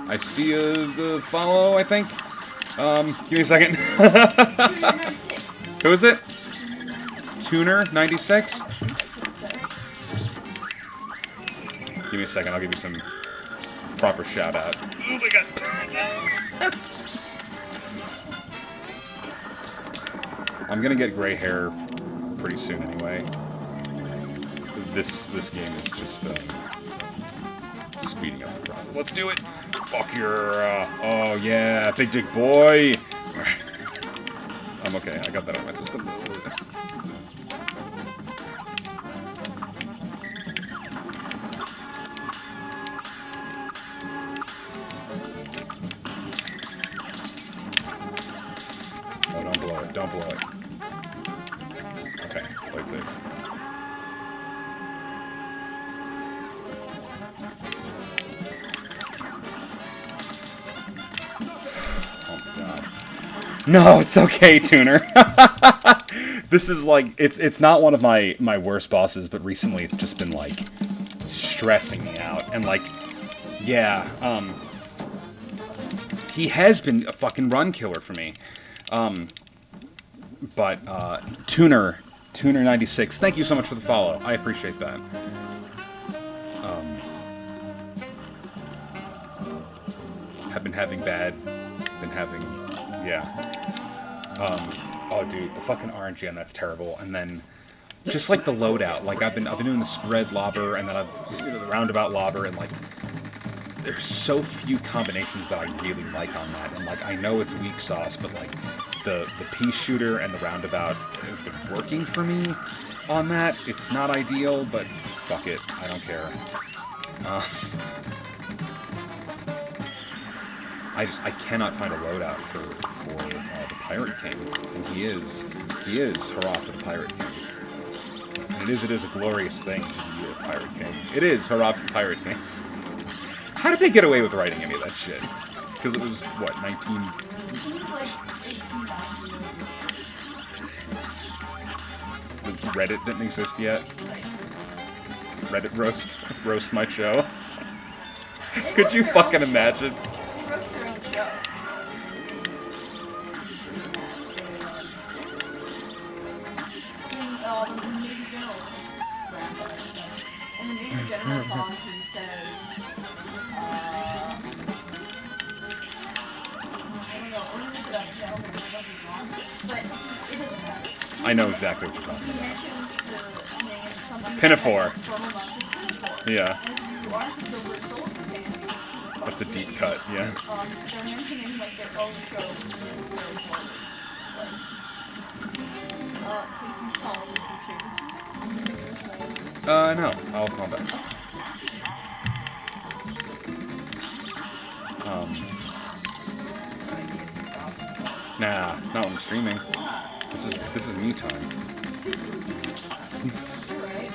I see a follow, I think. Give me a second. Who is it? Tuner96? Give me a second, I'll give you some proper shout out. Oh my god. I'm gonna get gray hair pretty soon anyway. This game is just speeding up the process. Let's do it. Fuck your oh yeah, big dick boy. I'm okay, I got that out of my system. Oh, don't blow it, don't blow it. Okay, play it safe. No, it's okay, Tuner. This is like, it's not one of my worst bosses, but recently it's just been like stressing me out. And like, yeah, he has been a fucking run killer for me. But Tuner96, thank you so much for the follow. I appreciate that. Have been having yeah. Oh, dude, the fucking RNG on that's terrible. And then, just like the loadout, like I've been doing the spread lobber, and then the roundabout lobber, and like, there's so few combinations that I really like on that. And like, I know it's weak sauce, but like, the pea shooter and the roundabout has been working for me on that. It's not ideal, but fuck it, I don't care. I cannot find a loadout for the Pirate King, and he is hurrah for the Pirate King. And it is a glorious thing to be a Pirate King. It is hurrah for the Pirate King. How did they get away with writing any of that shit? Because it was what, 19? It was like 1890. Reddit didn't exist yet. Reddit roast my show. Could you fucking imagine? Roast their own show. don't get me wrong, but it doesn't matter. I know exactly what you're talking He about. mentions the name something Pinafore. like Fertile Nuts is Pinafore. Yeah, And if you aren't a Gilbert Sullivan fan, that's a deep cut, yeah. they're mentioning like their own show, which is so funny. Like, Casey's calling you No, I'll call back. Nah, not when I'm streaming. This is me time. Right?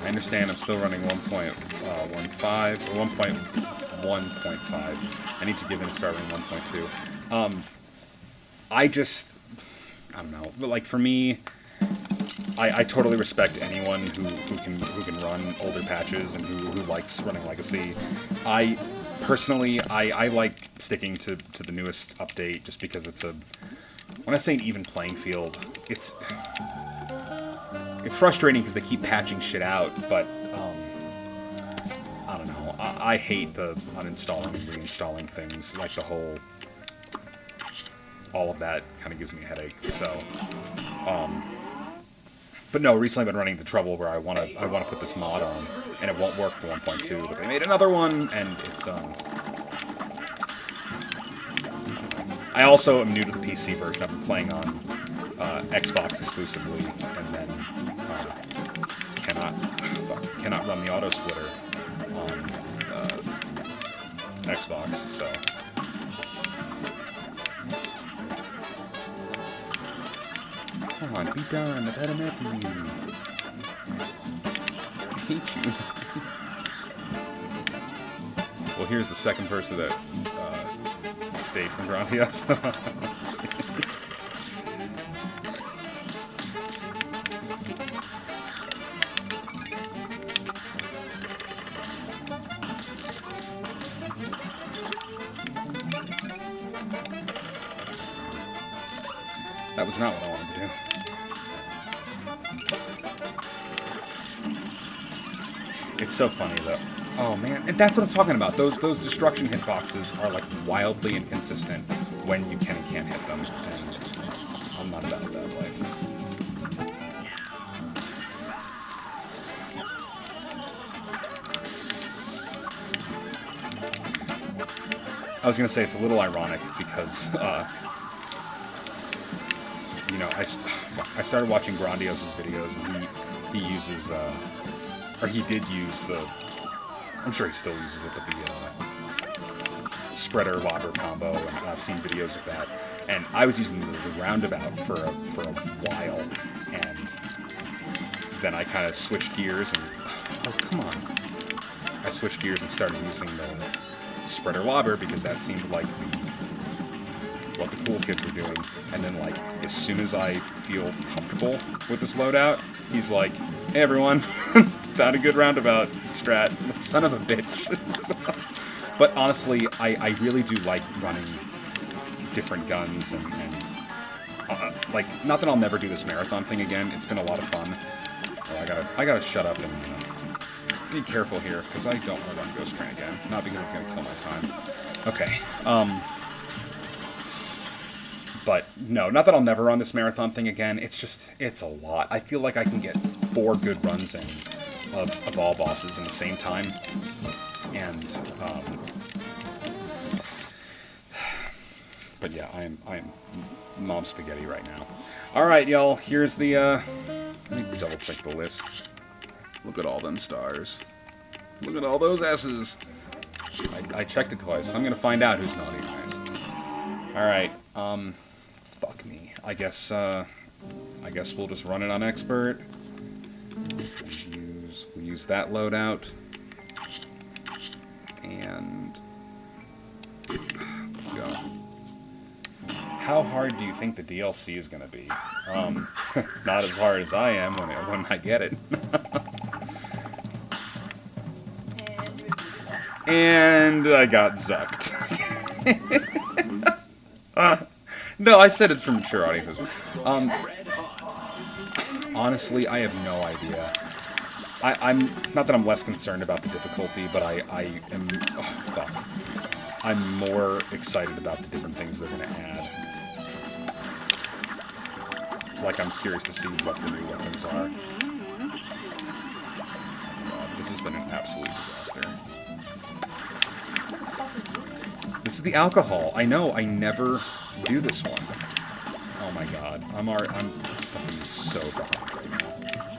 I understand I'm still running 1.15 or 1.1.5. I need to give in a start running 1.2. I don't know. But like for me, I totally respect anyone who can run older patches and who likes running Legacy. I personally I like sticking to the newest update just because it's when I say an even playing field, it's frustrating because they keep patching shit out, but I don't know. I hate the uninstalling and reinstalling things. Like all of that kind of gives me a headache. So, but no, recently I've been running into trouble where I want to put this mod on, and it won't work for 1.2. But they made another one, and it's I also am new to the PC version. I've been playing on Xbox exclusively, and then cannot run the auto splitter on Xbox. So. Come on, be done. I've had enough of you. I hate you. Well, here's the second person that stayed from Grondious. That was not what I wanted to do. It's so funny though. Oh man, and that's what I'm talking about. Those destruction hitboxes are like wildly inconsistent when you can and can't hit them, and I'm not about that life. I was gonna say it's a little ironic because you know, I started watching Grondios' videos, and he uses or he did use I'm sure he still uses it, but the spreader lobber combo, and I've seen videos of that. And I was using the roundabout for a while, and then I kind of switched gears and oh come on, I switched gears and started using the spreader lobber because that seemed like what the cool kids were doing. And then like as soon as I feel comfortable with this loadout, he's like, "Hey everyone, found a good roundabout strat." Son of a bitch. But honestly, I really do like running different guns and like, not that I'll never do this marathon thing again. It's been a lot of fun. Well, I gotta shut up and be careful here because I don't want to run Ghost Train again. Not because it's gonna kill my time. Okay. But no, not that I'll never run this marathon thing again. It's a lot. I feel like I can get 4 good runs in of all bosses in the same time. And, but yeah, I am mom spaghetti right now. Alright, y'all, here's the, let me double check the list. Look at all them stars. Look at all those S's. I checked it twice, so I'm gonna find out who's naughty and nice. Alright, fuck me. I guess we'll just run it on expert. We'll use that loadout. And let's go. How hard do you think the DLC is gonna be? Not as hard as I am when I get it. And I got zucked. No, I said it's for mature audiences. Honestly, I have no idea. I'm not that I'm less concerned about the difficulty, but I am. Oh, fuck. I'm more excited about the different things they're gonna add. Like, I'm curious to see what the new weapons are. God, this has been an absolute disaster. This is the alcohol. I know. I never do this one. Oh my god. I'm fucking so behind right now.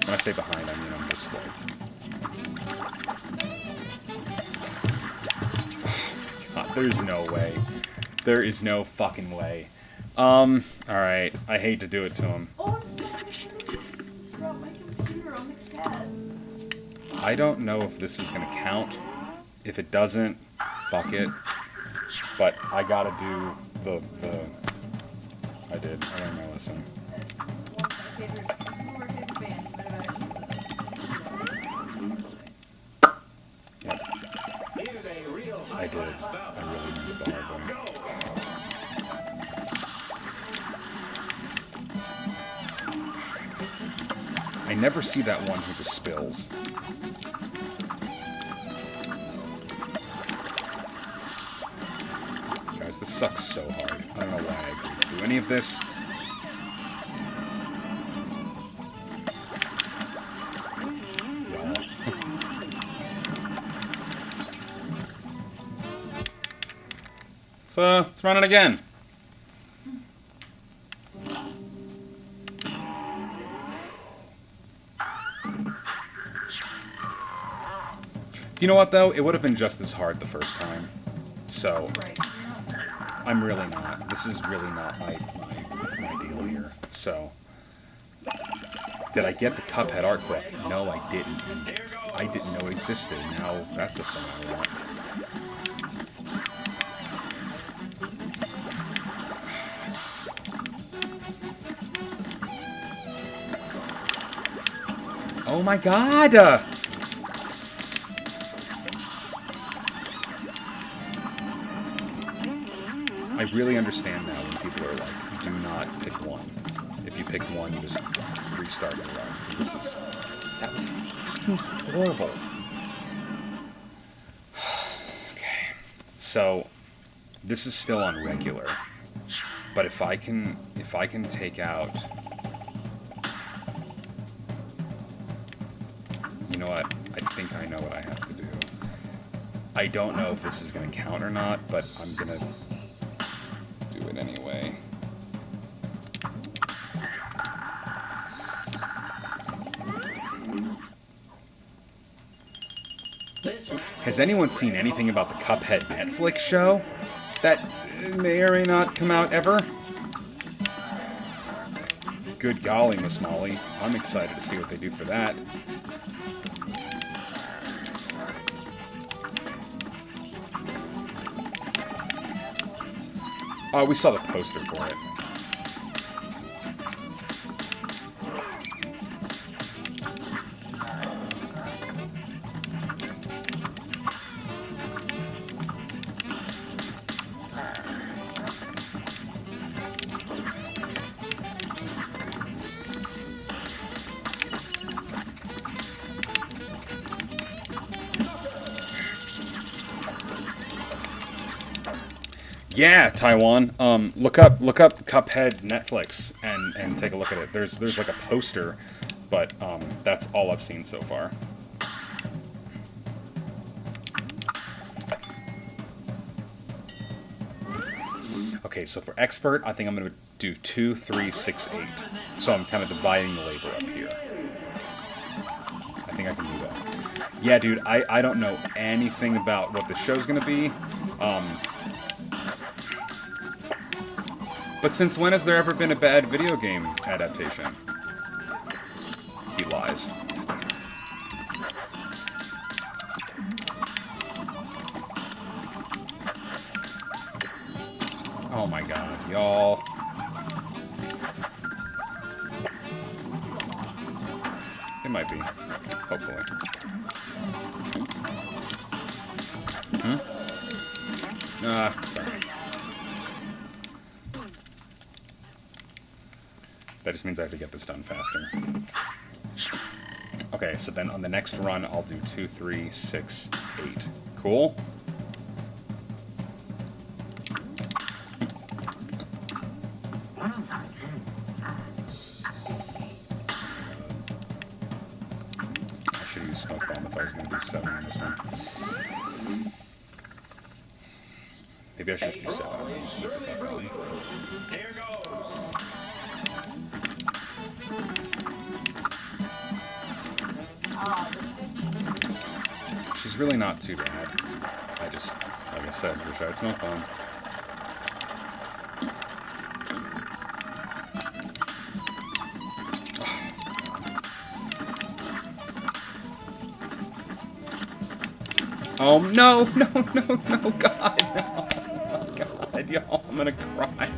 When I say behind, I mean I'm just like... Oh god, there's no way. There is no fucking way. Alright. I hate to do it to him. Oh, I'm sorry. Just dropped my computer on the cat. I don't know if this is gonna count. If it doesn't, fuck it. But I gotta do the... I did. I learned my lesson. Yep. I did. I really needed the hard way. I never see that one who just spills. Guys, this sucks so hard. I don't know why I agreed to do any of this. Let's run it again. You know what, though? It would have been just as hard the first time. So, I'm really not. This is really not my deal here. So, did I get the Cuphead art book? No, I didn't. I didn't know it existed. Now, that's a thing I want. Oh my god! I really understand now when people are like, do not pick one. If you pick one, just restart the run. That was fucking horrible. Okay. So, this is still on regular. But if I can take out... You know what? I think I know what I have to do. I don't know if this is going to count or not, but I'm going to do it anyway. Has anyone seen anything about the Cuphead Netflix show? That may or may not come out ever? Good golly, Miss Molly. I'm excited to see what they do for that. We saw the poster for it. Yeah, Taiwan. Look up Cuphead Netflix and take a look at it. There's like a poster, but that's all I've seen so far. Okay, so for expert, I think I'm gonna do 2, 3, 6, 8. So I'm kind of dividing the labor up here. I think I can do that. Yeah, dude, I don't know anything about what the show's gonna be. But since when has there ever been a bad video game adaptation? He lies. Oh my god, y'all. It might be. Hopefully. Sorry. That just means I have to get this done faster. Okay. Okay, so then on the next run, I'll do 2, 3, 6, 8. Cool? I should use Smoke Bomb if I was going to do 7 on this one. Maybe I should just do 7. Here goes. She's really not too bad. I just, like I said, wish I had Smoke Bomb. Oh, no, no, no, no, God, no. Oh, God, y'all, I'm gonna cry.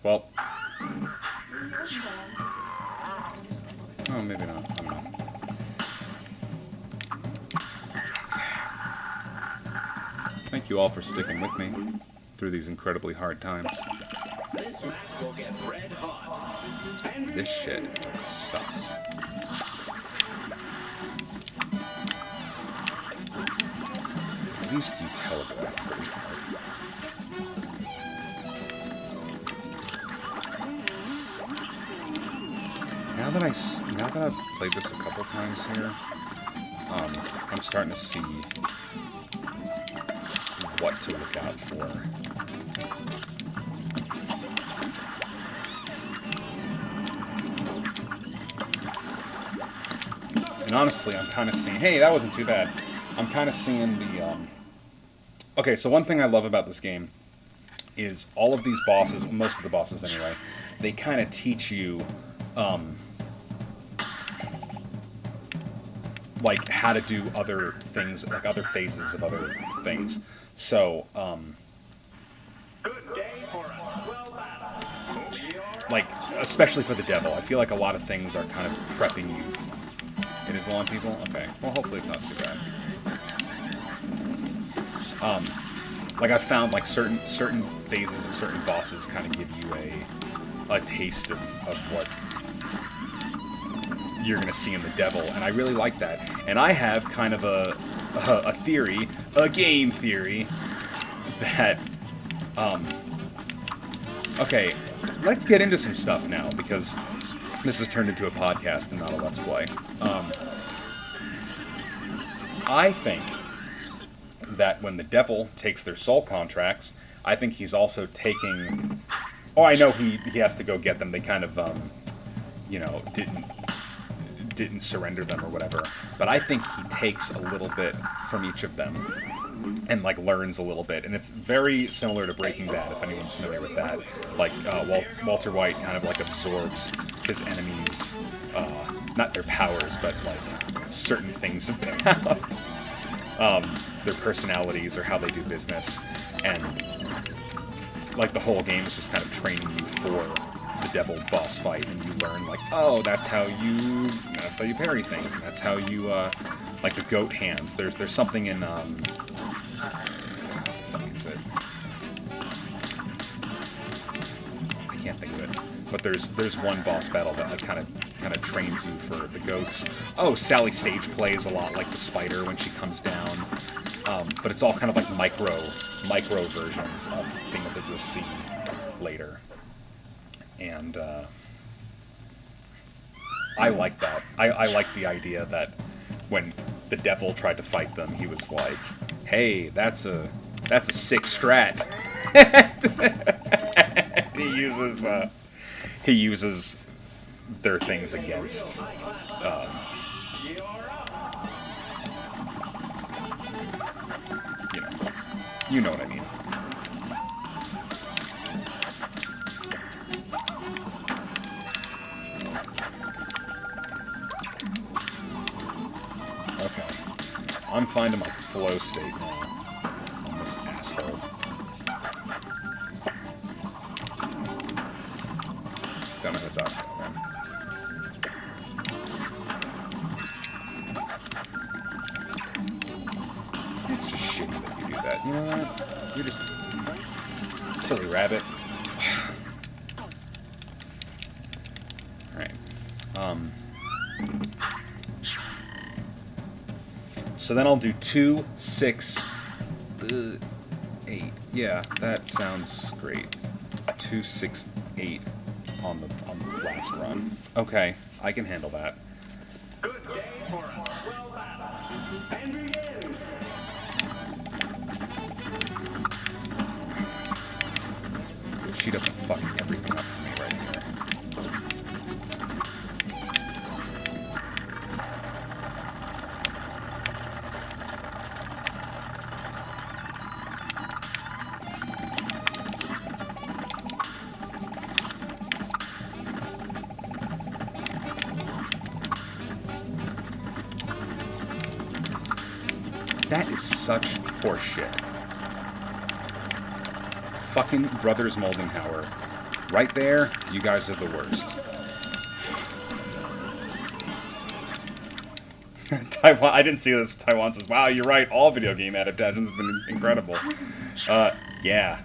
Well. Oh, maybe not. I don't know. Thank you all for sticking with me through these incredibly hard times. This match will get red hot. And This shit sucks. At least you telegraph pretty hard. Now that I've played this a couple times here, I'm starting to see what to look out for. And honestly, I'm kind of seeing, hey, that wasn't too bad. I'm kind of seeing the, okay, so one thing I love about this game is all of these bosses, most of the bosses anyway, they kind of teach you, like, how to do other things, like other phases of other things. So, good day for a swell battle. like, especially for the devil, I feel like a lot of things are kind of prepping you. It is long, people? Okay. Well, hopefully it's not too bad. Like, I've found, like, certain phases of certain bosses kind of give you a taste of what you're going to see in the devil, and I really like that. And I have kind of a theory, a game theory, that, okay, let's get into some stuff now, because this has turned into a podcast and not a Let's Play. I think that when the devil takes their soul contracts, I think he's also taking... Oh, I know he has to go get them. They kind of, you know, didn't surrender them or whatever. But I think he takes a little bit from each of them and, like, learns a little bit. And it's very similar to Breaking Bad, if anyone's familiar with that. Like, Walter White kind of, like, absorbs his enemies, not their powers, but, like, certain things about their personalities or how they do business. And, like, the whole game is just kind of training you for the devil boss fight, and you learn, like, oh, that's how you parry things, and that's how you, like, the goat hands. There's something in, what the fuck is it? I can't think of it. But there's one boss battle that, like, kind of trains you for the goats. Oh, Sally Stage plays a lot like the spider when she comes down. But it's all kind of like micro versions of things that you'll see later. And I like that. I like the idea that when the devil tried to fight them, he was like, "Hey, that's a sick strat." He uses their things against. You know what I mean. Okay. I'm finding my flow state now on this asshole. Don't know how to dodge that, man. You know what? You're just silly rabbit. Alright. So then I'll do 2, 6, 8. Yeah, that sounds great. 2, 6, 8 on the last run. Okay, I can handle that. Good day for a swell battle. And begin. She doesn't fuck everything up for me right here. That is such horseshit. Fucking Brothers Moldenhauer. Right there, you guys are the worst. Taiwan, I didn't see this. Taiwan says, wow, you're right. All video game adaptations have been incredible. Yeah.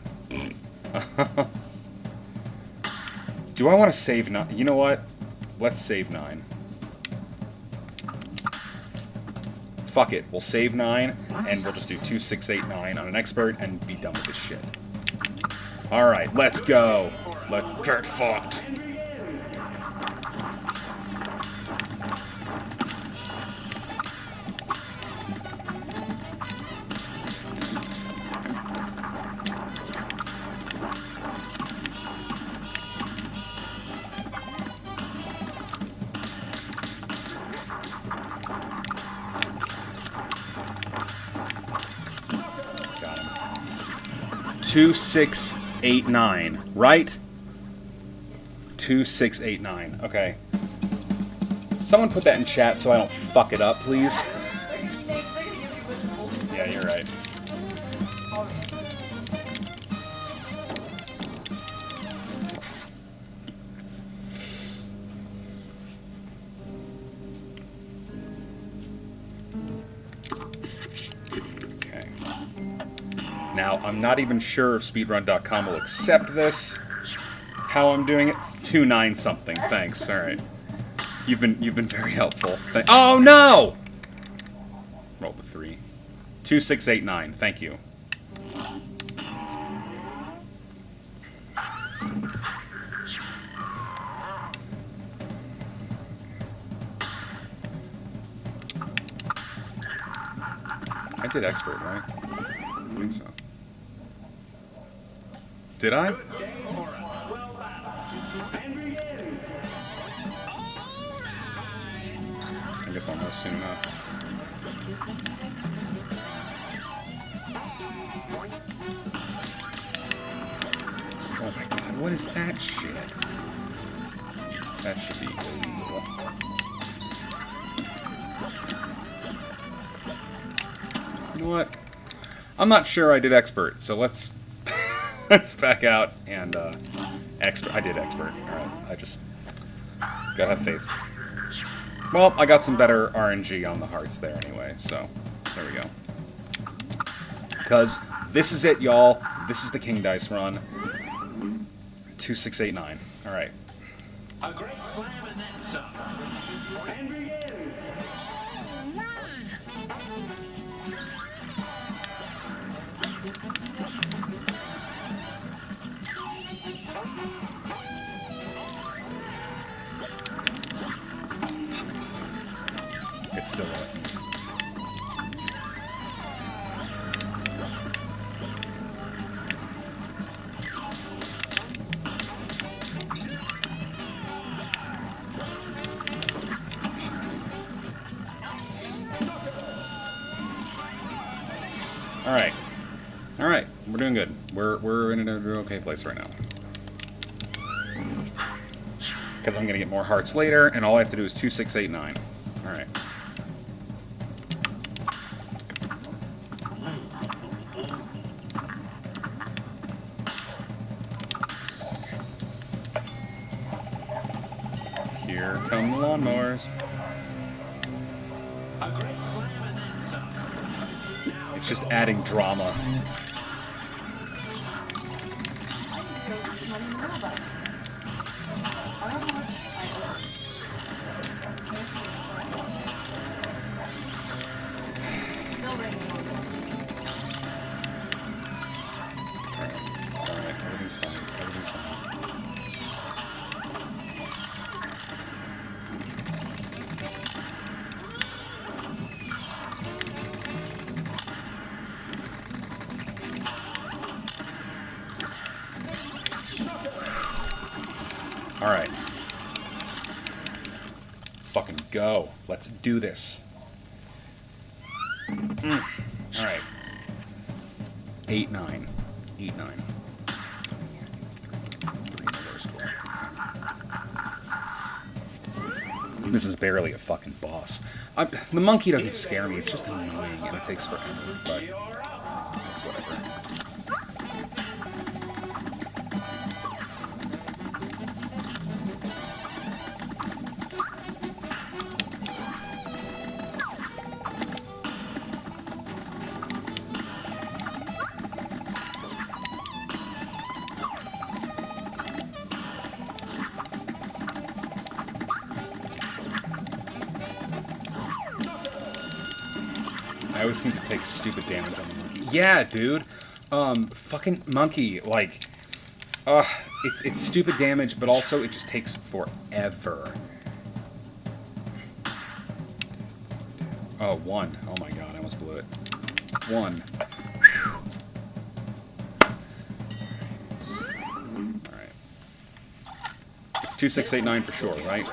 Do I want to save 9? You know what? Let's save 9. Fuck it. We'll save 9, and we'll just do 2, 6, 8, 9 on an expert and be done with this shit. Alright, let's go. Let's get fucked. Got him. 2, 6, 8, 9, right? 2, 6, 8, 9. Okay. Someone put that in chat so I don't fuck it up, please. Yeah, you're right. Okay. Now, I'm not even sure if speedrun.com will accept this. How I'm doing it? 2, 9 something. Thanks. All right. You've been very helpful. Oh no! Roll the 3. 2, 6, 8, 9. Thank you. I did expert, right? I think so. Did I? Good day for a swell battle. And begin. I guess I'll know soon enough. Oh my god, what is that shit? That should be illegal. You know what? I'm not sure I did expert, so let's let's back out and expert. I did expert. All right, I just gotta have faith. Well, I got some better RNG on the hearts there anyway, so there we go. Because this is it, y'all. This is the King Dice run. 2, 6, 8, 9. All right. A great slam and then some. And begin. It's still up. All right. All right. We're doing good. We're in an okay place right now. Because I'm gonna get more hearts later, and all I have to do is 2, 6, 8, 9. All right. Here come the lawnmowers. A great slam and then some. It's just adding drama. It's alright. Everything's fine. Everything's fine. Alright. Let's fucking go. Let's do this. Alright. 8-9. 8-9. This is barely a fucking boss. The monkey doesn't scare me, it's just annoying and it takes forever, but that's whatever. I always seem to take stupid damage on the monkey. Yeah, dude. Fucking monkey, like, it's stupid damage, but also it just takes forever. Oh, 1. Oh my god, I almost blew it. 1. Alright. It's 2, 6, 8, 9 for sure, right?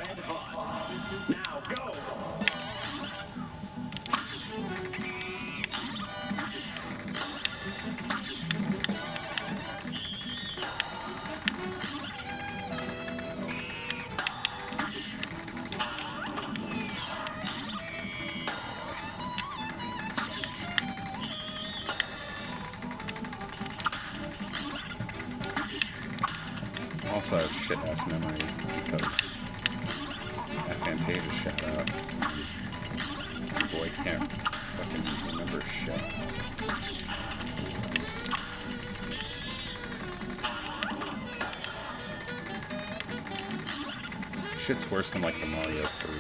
Also, I have shit-ass memory because that Fantasia shout out. Boy, can't fucking remember shit. Shit's worse than like the Mario 3.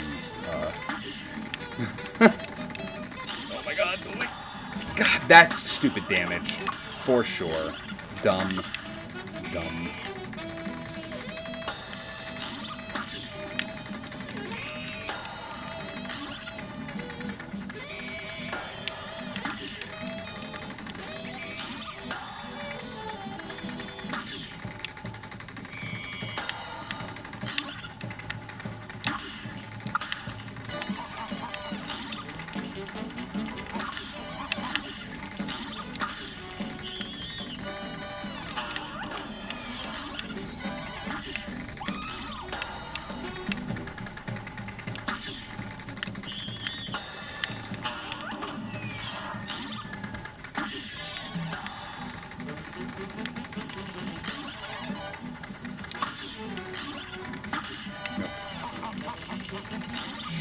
Oh my god! Oh my god! That's stupid damage, for sure. Dumb. Dumb.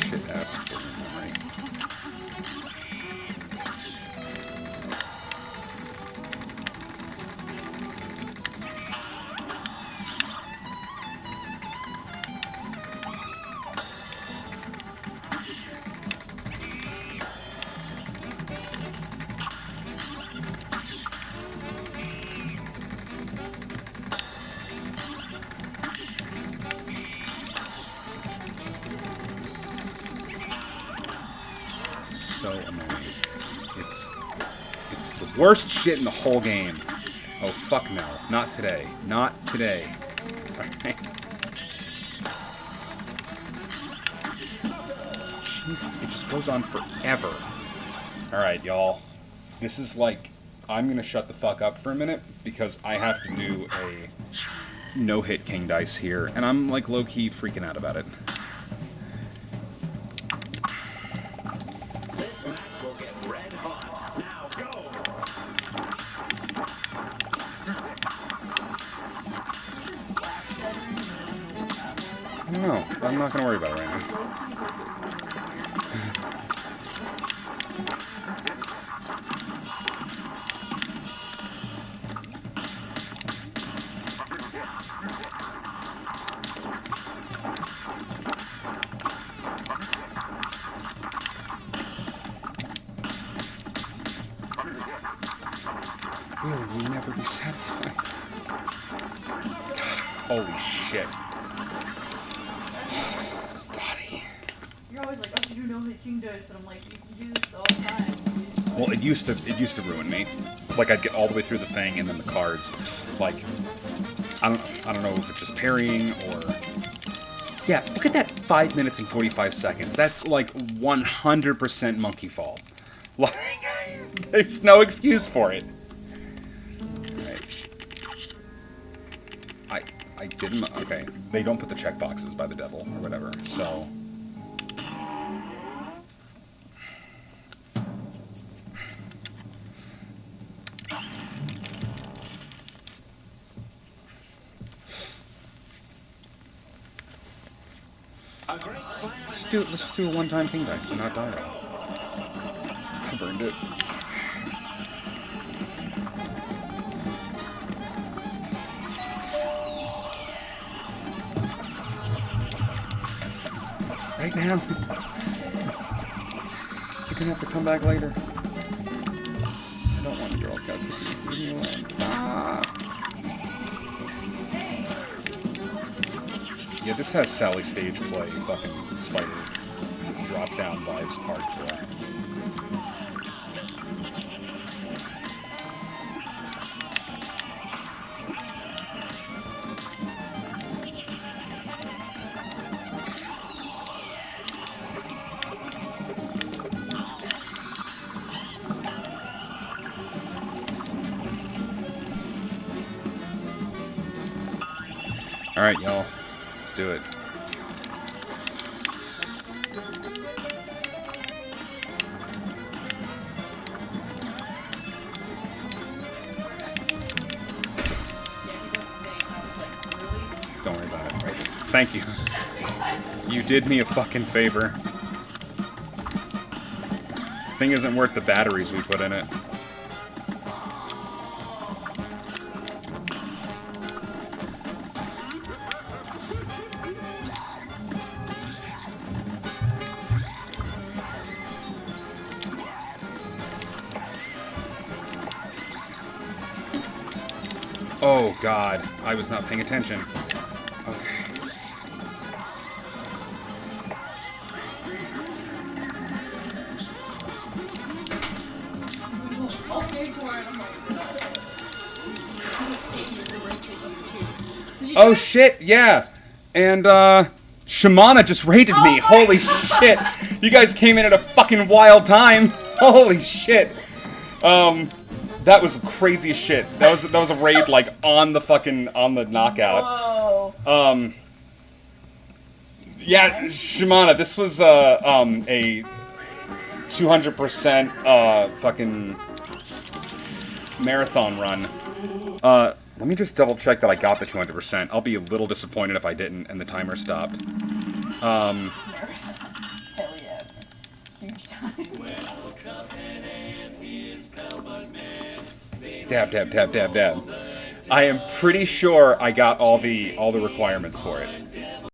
Shit-ass memory. So annoying. It's the worst shit in the whole game. Oh fuck no. Not today. Not today. Alright. Jesus, it just goes on forever. Alright, y'all. This is like, I'm gonna shut the fuck up for a minute because I have to do a no-hit king dice here, and I'm like low-key freaking out about it. No, I'm not going to worry about it right now. Will you never be satisfied? God, holy shit. You're always like, oh, you know that King does, and I'm like, you can do this all the time. Well, it used to ruin me. Like, I'd get all the way through the thing, and then the cards, like, I don't know if it's just parrying or... Yeah, look at that 5 minutes and 45 seconds. That's like 100% monkey fall. Like, there's no excuse for it. Right. I didn't... Okay, they don't put the checkboxes by the devil or whatever, so... Let's just do a one-time king dice and not die. I burned it. Right now. You're gonna have to come back later. I don't want the Girl Scout cookies. Leave me alone. Ah. Yeah, this has Sally stage play, fucking spider drop down vibes hardcore. Alright, y'all. Let's do it. Don't worry about it. Thank you. You did me a fucking favor. Thing isn't worth the batteries we put in it. Oh god, I was not paying attention. Okay. Oh shit, yeah. And Shamana just raided me. Holy shit. You guys came in at a fucking wild time. Holy shit. That was crazy as shit. That was a raid like on the knockout. Whoa. Yeah, Shamana, this was a 200% fucking marathon run. Let me just double check that I got the 200%. I'll be a little disappointed if I didn't and the timer stopped. Hell yeah. Huge time. Dab, dab, dab, dab, dab. I am pretty sure I got all the requirements for it.